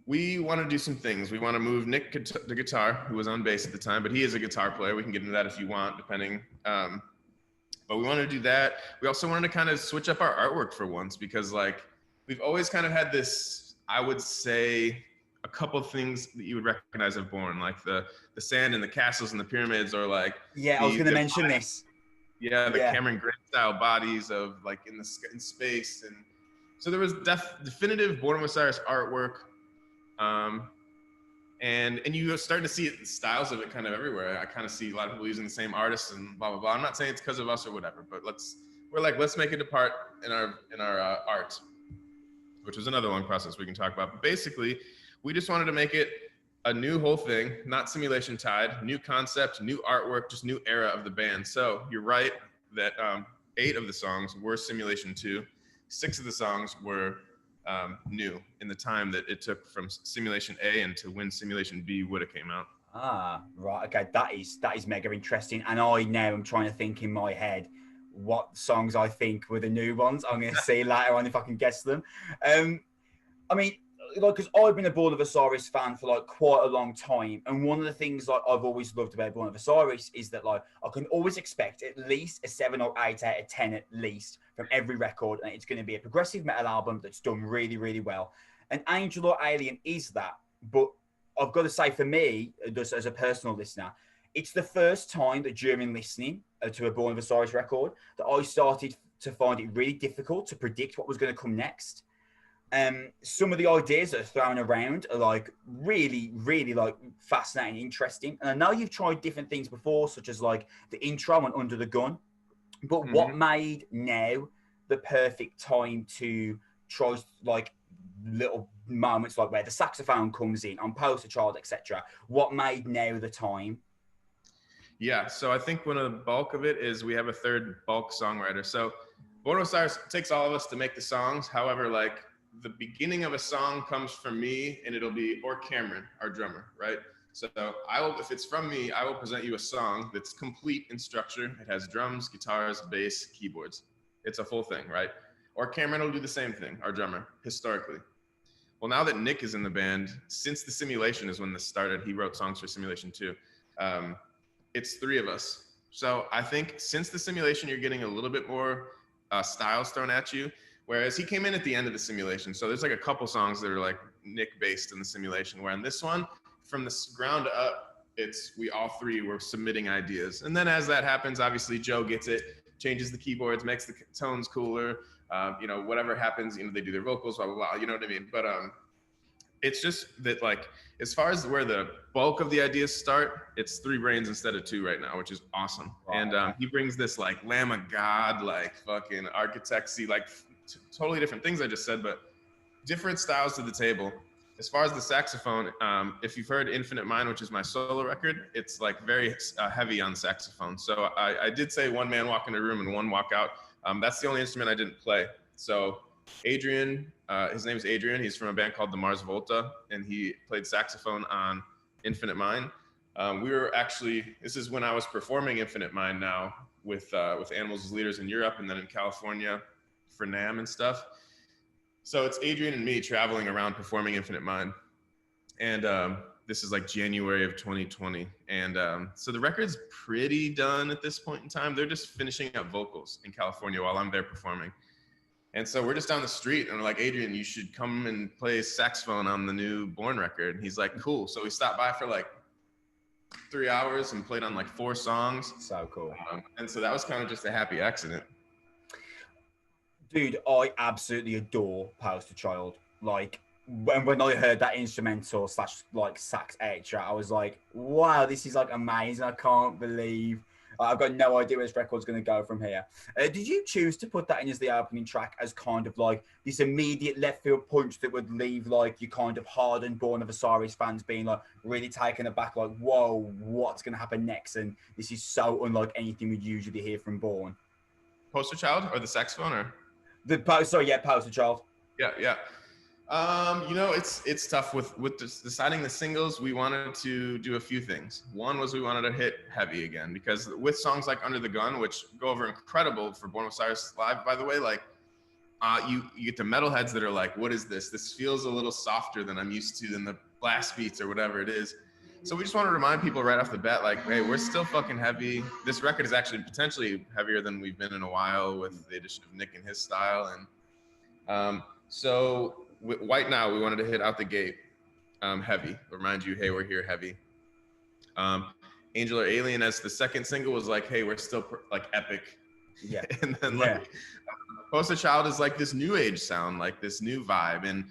We want to do some things. We want to move Nick, the guitar, who was on bass at the time, but he is a guitar player. We can get into that if you want, depending. But we want to do that. We also wanted to kind of switch up our artwork for once, because like we've always kind of had this, I would say, a couple of things that you would recognize of Born, like the sand and the castles and the pyramids, or like I was going to mention this. Yeah, the Cameron Gray style bodies of like in space, and so there was definitive Born of Osiris artwork. And you start to see styles of it kind of everywhere. I kind of see a lot of people using the same artists and blah blah blah. I'm not saying it's because of us or whatever, but let's make it a part in our art, which was another long process we can talk about. But basically, we just wanted to make it a new whole thing, not simulation tied, new concept, new artwork, just new era of the band. So you're right that 8 of the songs were Simulation 2, 6 of the songs were new in the time that it took from Simulation A and to when Simulation B would have came out. Ah, right. Okay, that is mega interesting. And I now am trying to think in my head what songs I think were the new ones. I'm going to see later on if I can guess them. I mean, like, because I've been a Born of Osiris fan for like quite a long time, and one of the things like I've always loved about Born of Osiris is that like I can always expect at least a 7 or 8 out of 10 at least from every record, and it's going to be a progressive metal album that's done really, really well. And Angel or Alien is that, but I've got to say, for me, just as a personal listener, it's the first time that during listening to a Born of Osiris record that I started to find it really difficult to predict what was going to come next. Some of the ideas that are thrown around are like really, really like fascinating, interesting. And I know you've tried different things before, such as like the intro and Under the Gun. But what made now the perfect time to try like little moments like where the saxophone comes in on Poster Child, etc.? What made now the time? Yeah, so I think one of the bulk of it is we have a third bulk songwriter. So Born of Osiris takes all of us to make the songs. However, like the beginning of a song comes from me, and it'll be, or Cameron, our drummer, right? So if it's from me, I will present you a song that's complete in structure. It has drums, guitars, bass, keyboards. It's a full thing, right? Or Cameron will do the same thing, our drummer, historically. Well, now that Nick is in the band, since the Simulation is when this started, he wrote songs for Simulation 2. It's 3 of us. So I think since the Simulation, you're getting a little bit more styles thrown at you. Whereas he came in at the end of the Simulation. So there's like a couple songs that are like Nick based in the Simulation, where in this one, from the ground up, we all 3 were submitting ideas. And then as that happens, obviously Joe gets it, changes the keyboards, makes the tones cooler, whatever happens, they do their vocals, blah, blah, blah, you know what I mean? But it's just that like, as far as where the bulk of the ideas start, it's 3 brains instead of 2 right now, which is awesome. Wow. And he brings this like Lamb of God, like fucking architectsy, like totally different things I just said, but different styles to the table. As far as the saxophone, if you've heard Infinite Mind, which is my solo record, it's like very heavy on saxophone. So I did say 1 man walk in a room and 1 walk out. That's the only instrument I didn't play. So Adrian, his name's Adrian. He's from a band called the Mars Volta, and he played saxophone on Infinite Mind. This is when I was performing Infinite Mind now with Animals as Leaders in Europe, and then in California for NAMM and stuff. So it's Adrian and me traveling around performing Infinite Mind. And this is like January of 2020. And so the record's pretty done at this point in time. They're just finishing up vocals in California while I'm there performing. And so we're just down the street and we're like, Adrian, you should come and play saxophone on the new Born record. And he's like, cool. So we stopped by for like 3 hours and played on like 4 songs. So cool. And so that was kind of just a happy accident. Dude, I absolutely adore Poster Child. Like, when I heard that instrumental / like sax extra, I was like, wow, this is like amazing. I can't believe I've got no idea where this record's going to go from here. Did you choose to put that in as the opening track as kind of like this immediate left field punch that would leave like your kind of hardened Born of Osiris fans being like really taken aback, like, whoa, what's going to happen next? And this is so unlike anything we'd usually hear from Born. Poster Child or the saxophone or? Poster Child. Yeah. You know, it's tough with deciding the singles. We wanted to do a few things. One was we wanted to hit heavy again, because with songs like Under the Gun, which go over incredible for Born of Osiris live, by the way, like you get the metalheads that are like, what is this? This feels a little softer than I'm used to than the blast beats or whatever it is. So we just want to remind people right off the bat, like, hey, we're still fucking heavy. This record is actually potentially heavier than we've been in a while with the addition of Nick and his style. And so White Now, we wanted to hit out the gate heavy. Remind you, hey, we're here heavy. Angel or Alien as the second single was like, hey, we're still like epic. Yeah. And then like Poster Child is like this new age sound, like this new vibe. And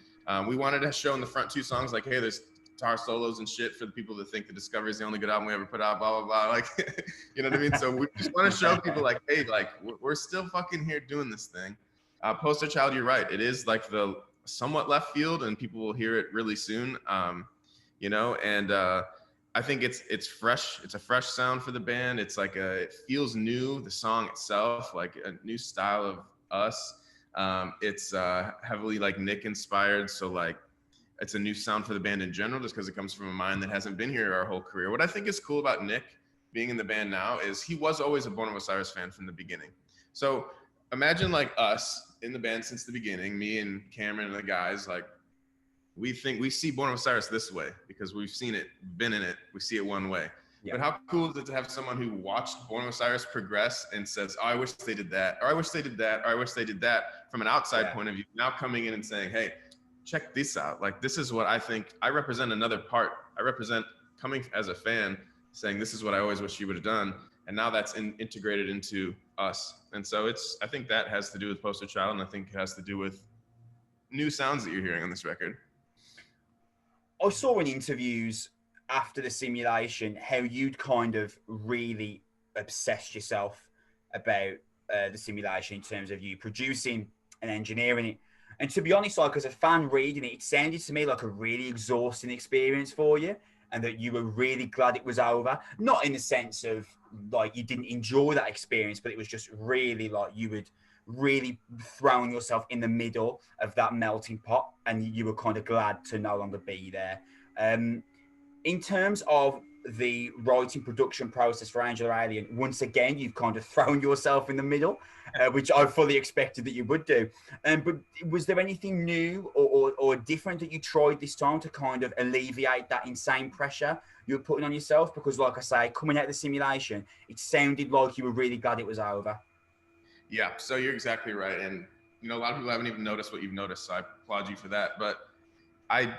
we wanted to show in the front 2 songs like, hey, there's guitar solos and shit for the people that think the Discovery is the only good album we ever put out, blah, blah, blah. Like, you know what I mean? So we just want to show people like, hey, like we're still fucking here doing this thing. Poster Child, you're right. It is like the somewhat left field and people will hear it really soon. You know, and I think it's fresh. It's a fresh sound for the band. It's like it feels new. The song itself, like a new style of us. It's heavily like Nick inspired. So like, it's a new sound for the band in general, just because it comes from a mind that hasn't been here our whole career. What I think is cool about Nick being in the band now is he was always a Born of Osiris fan from the beginning. So imagine like us in the band since the beginning, me and Cameron and the guys, like we see Born of Osiris this way because we've seen it, been in it, we see it one way. Yeah. But how cool is it to have someone who watched Born of Osiris progress and says, oh, I wish they did that, or I wish they did that, or I wish they did that, from an outside point of view, now coming in and saying, hey, check this out. Like, this is what I think. I represent another part. I represent coming as a fan saying, this is what I always wish you would have done. And now that's integrated into us. And so I think that has to do with Poster Child. And I think it has to do with new sounds that you're hearing on this record. I saw in interviews after the simulation how you'd kind of really obsessed yourself about the simulation in terms of you producing and engineering it. And to be honest, like as a fan reading it, it sounded to me like a really exhausting experience for you, and that you were really glad it was over. Not in the sense of like you didn't enjoy that experience, but it was just really like you would really thrown yourself in the middle of that melting pot, and you were kind of glad to no longer be there. In terms of the writing production process for Angel or Alien, once again, you've kind of thrown yourself in the middle, which I fully expected that you would do. But was there anything new or different that you tried this time to kind of alleviate that insane pressure you were putting on yourself? Because like I say, coming out of the simulation, it sounded like you were really glad it was over. Yeah, so you're exactly right. And, you know, a lot of people haven't even noticed what you've noticed, so I applaud you for that. But I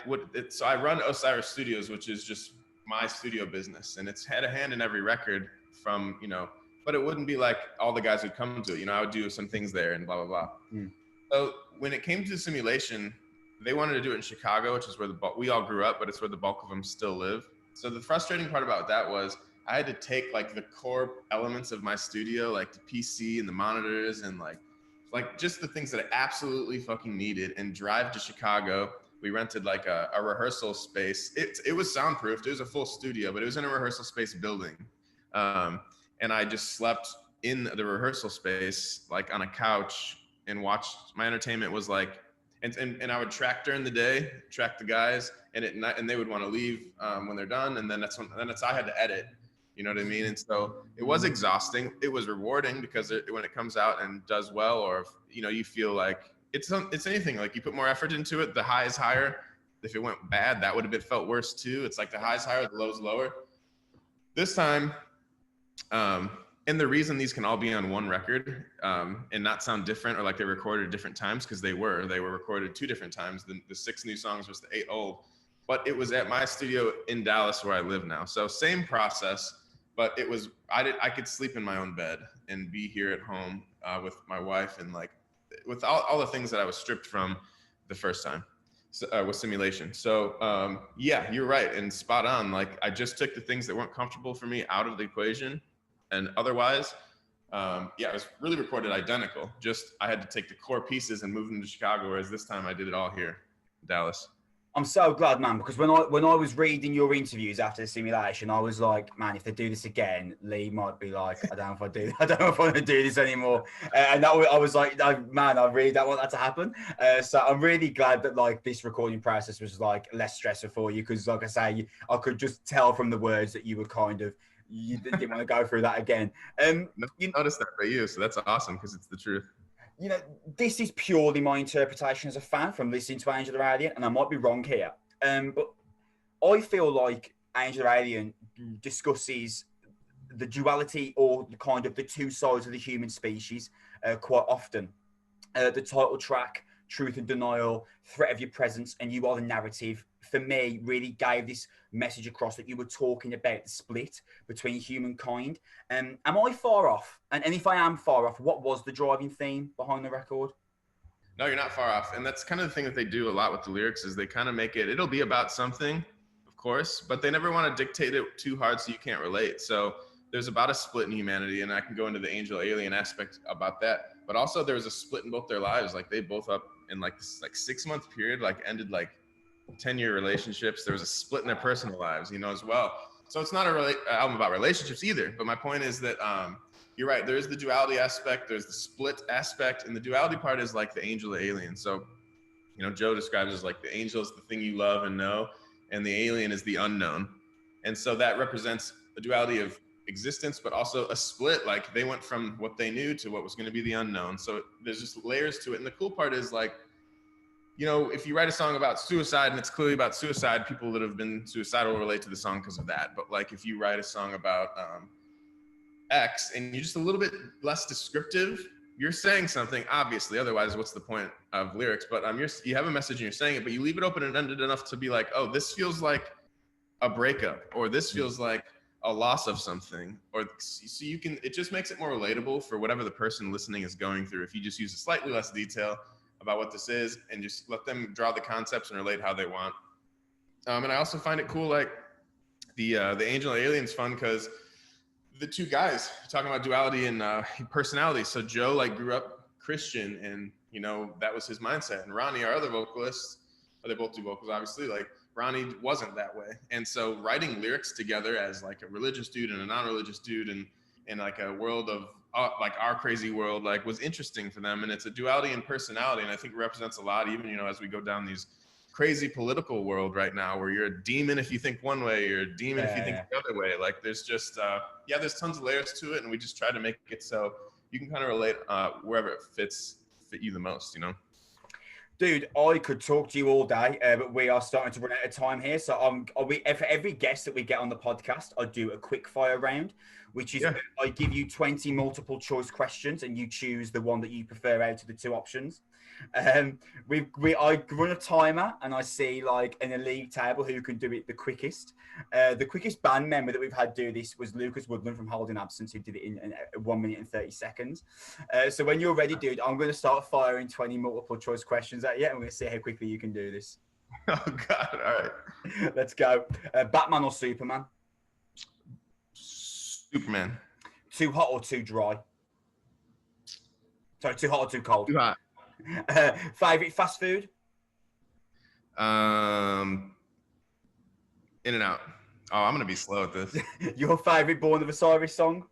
run Osiris Studios, which is just my studio business, and it's had a hand in every record from, you know, but it wouldn't be like all the guys would come to it. You know, I would do some things there and blah, blah, blah. So when it came to the simulation, they wanted to do it in Chicago, which is where we all grew up, but it's where the bulk of them still live. So the frustrating part about that was I had to take like the core elements of my studio, like the PC and the monitors and like just the things that I absolutely fucking needed, and drive to Chicago. We rented like a rehearsal space. It was soundproofed. It was a full studio, but it was in a rehearsal space building. And I just slept in the rehearsal space, like on a couch, and watched. My entertainment was like, and I would track during the day, track the guys, and at night, and they would want to leave when they're done, and then I had to edit. You know what I mean? And so it was exhausting. It was rewarding because when it comes out and does well, or if, you know, you feel like it's anything, like you put more effort into it, the high is higher, if it went bad, that would have felt worse too. It's like the highs higher, the lows lower. This time, and the reason these can all be on one record and not sound different or like they recorded at different times, because they were recorded 2 different times. The 6 new songs was the 8 old, but it was at my studio in Dallas where I live now. So same process, but it was, I could sleep in my own bed and be here at home with my wife and like with all the things that I was stripped from the first time with simulation. So yeah, you're right and spot on. Like I just took the things that weren't comfortable for me out of the equation, and otherwise, yeah, it was really recorded identical. Just I had to take the core pieces and move them to Chicago, whereas this time I did it all here in Dallas. I'm so glad, man, because when I was reading your interviews after the simulation, I was like, man, if they do this again, Lee might be like, I don't know if I want to do this anymore. And I was like, man, I really don't want that to happen. So I'm really glad that like this recording process was like less stressful for you, because like I say, I could just tell from the words that you were kind of, you didn't want to go through that again. You noticed that by you, so that's awesome because it's the truth. You know, this is purely my interpretation as a fan from listening to Angel the Alien, and I might be wrong here. But I feel like Angel the Alien discusses the duality or the kind of the 2 sides of the human species quite often. The title track, Truth and Denial, Threat of Your Presence, and You Are the Narrative, for me, really gave this message across that you were talking about the split between humankind. Am I far off? And if I am far off, what was the driving theme behind the record? No, you're not far off. And that's kind of the thing that they do a lot with the lyrics is they kind of make it'll be about something, of course, but they never want to dictate it too hard so you can't relate. So there's about a split in humanity, and I can go into the angel alien aspect about that. But also there was a split in both their lives. Like they both up in like this 6-month period, like ended like 10-year relationships. There was a split in their personal lives, as well. So it's not a album about relationships either. But my point is that you're right. There's the duality aspect. There's the split aspect. And the duality part is like the angel, the alien. So, Joe describes it as like the angel is the thing you love and know, and the alien is the unknown. And so that represents a duality of existence, but also a split. Like they went from what they knew to what was going to be the unknown. So there's just layers to it. And the cool part is like, if you write a song about suicide and it's clearly about suicide, people that have been suicidal relate to the song because of that. But like if you write a song about X and you're just a little bit less descriptive, you're saying something, obviously. Otherwise, what's the point of lyrics? But you have a message and you're saying it, but you leave it open and ended enough to be like, oh, this feels like a breakup, or this feels like a loss of something, or so it just makes it more relatable for whatever the person listening is going through. If you just use a slightly less detail about what this is and just let them draw the concepts and relate how they want. And I also find it cool, like the angel and alien's fun because the 2 guys talking about duality and personality. So Joe like grew up Christian, and that was his mindset. And Ronnie, our other vocalist, they both do vocals, obviously. Like Ronnie wasn't that way, and so writing lyrics together as like a religious dude and a non-religious dude, and in like a world of like our crazy world, like was interesting for them. And it's a duality in personality, and I think it represents a lot, even as we go down these crazy political world right now, where you're a demon if you think one way, you're a demon if you think the other way. Like there's just there's tons of layers to it, and we just try to make it so you can kind of relate wherever it fit you the most. Dude, I could talk to you all day, but we are starting to run out of time here. So for every guest that we get on the podcast, I do a quick fire round, which is I give you 20 multiple choice questions and you choose the one that you prefer out of the 2 options. I run a timer and I see like in a league table who can do it the quickest. The quickest band member that we've had do this was Lucas Woodland from Holding Absence, who did it in 1 minute and 30 seconds. So when you're ready, dude, I'm going to start firing 20 multiple choice questions at you, and we're going to see how quickly you can do this. Oh God! All right, let's go. Batman or Superman? Superman. Too hot or too dry? Sorry, too hot or too cold? Too hot. Favorite fast food? In and Out. Oh, I'm gonna be slow at this. Your favorite Born of Osiris song?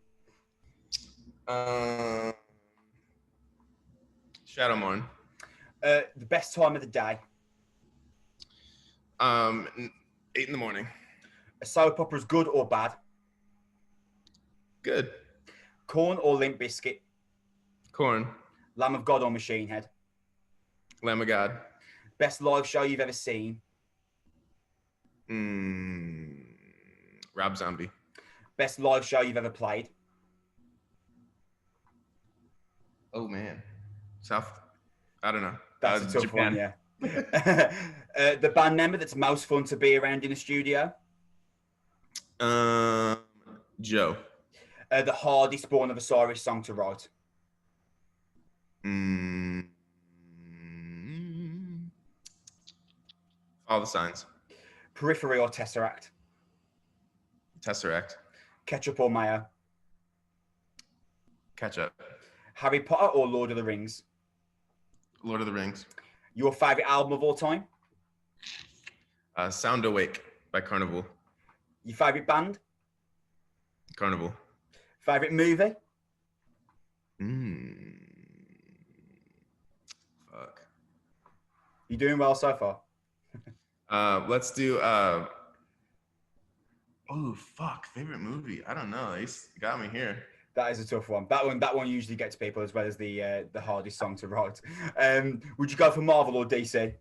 Shadow Mourn. The best time of the day? 8 in the morning. A soap opera is good or bad? Good. Corn or Limp Bizkit? Corn. Lamb of God or Machine Head? Lamb of God. Best live show you've ever seen? Rob Zombie. Best live show you've ever played? Oh man, I don't know. That's a tough Japan. one, yeah. The band member that's most fun to be around in a studio? Joe. The hardest Born of Osiris song to write? All the Signs. Periphery or Tesseract? Tesseract. Ketchup or mayo? Ketchup. Harry Potter or Lord of the Rings? Lord of the Rings. Your favourite album of all time? Sound Awake by Carnival. Your favourite band? Carnival. Favourite movie? Fuck. You doing well so far? Let's do fuck, favorite movie. I don't know. You got me here. That is a tough one. That one usually gets people as well as the hardest song to write. Would you go for Marvel or DC?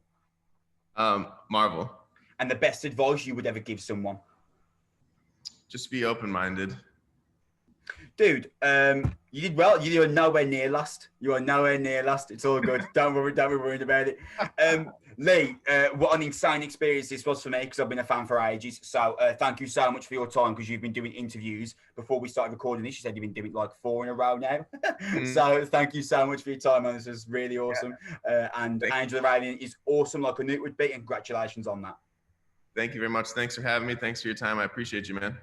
Marvel. And the best advice you would ever give someone? Just be open-minded. Dude, you did well. You are nowhere near last. You are nowhere near last. It's all good. Don't be worried about it. Lee, what an insane experience this was for me because I've been a fan for ages. So thank you so much for your time because you've been doing interviews before we started recording this. You said you've been doing like 4 in a row now. So thank you so much for your time, man. This was really awesome. And Angel of Alien is awesome, like I knew it would be. And congratulations on that. Thank you very much. Thanks for having me. Thanks for your time. I appreciate you, man.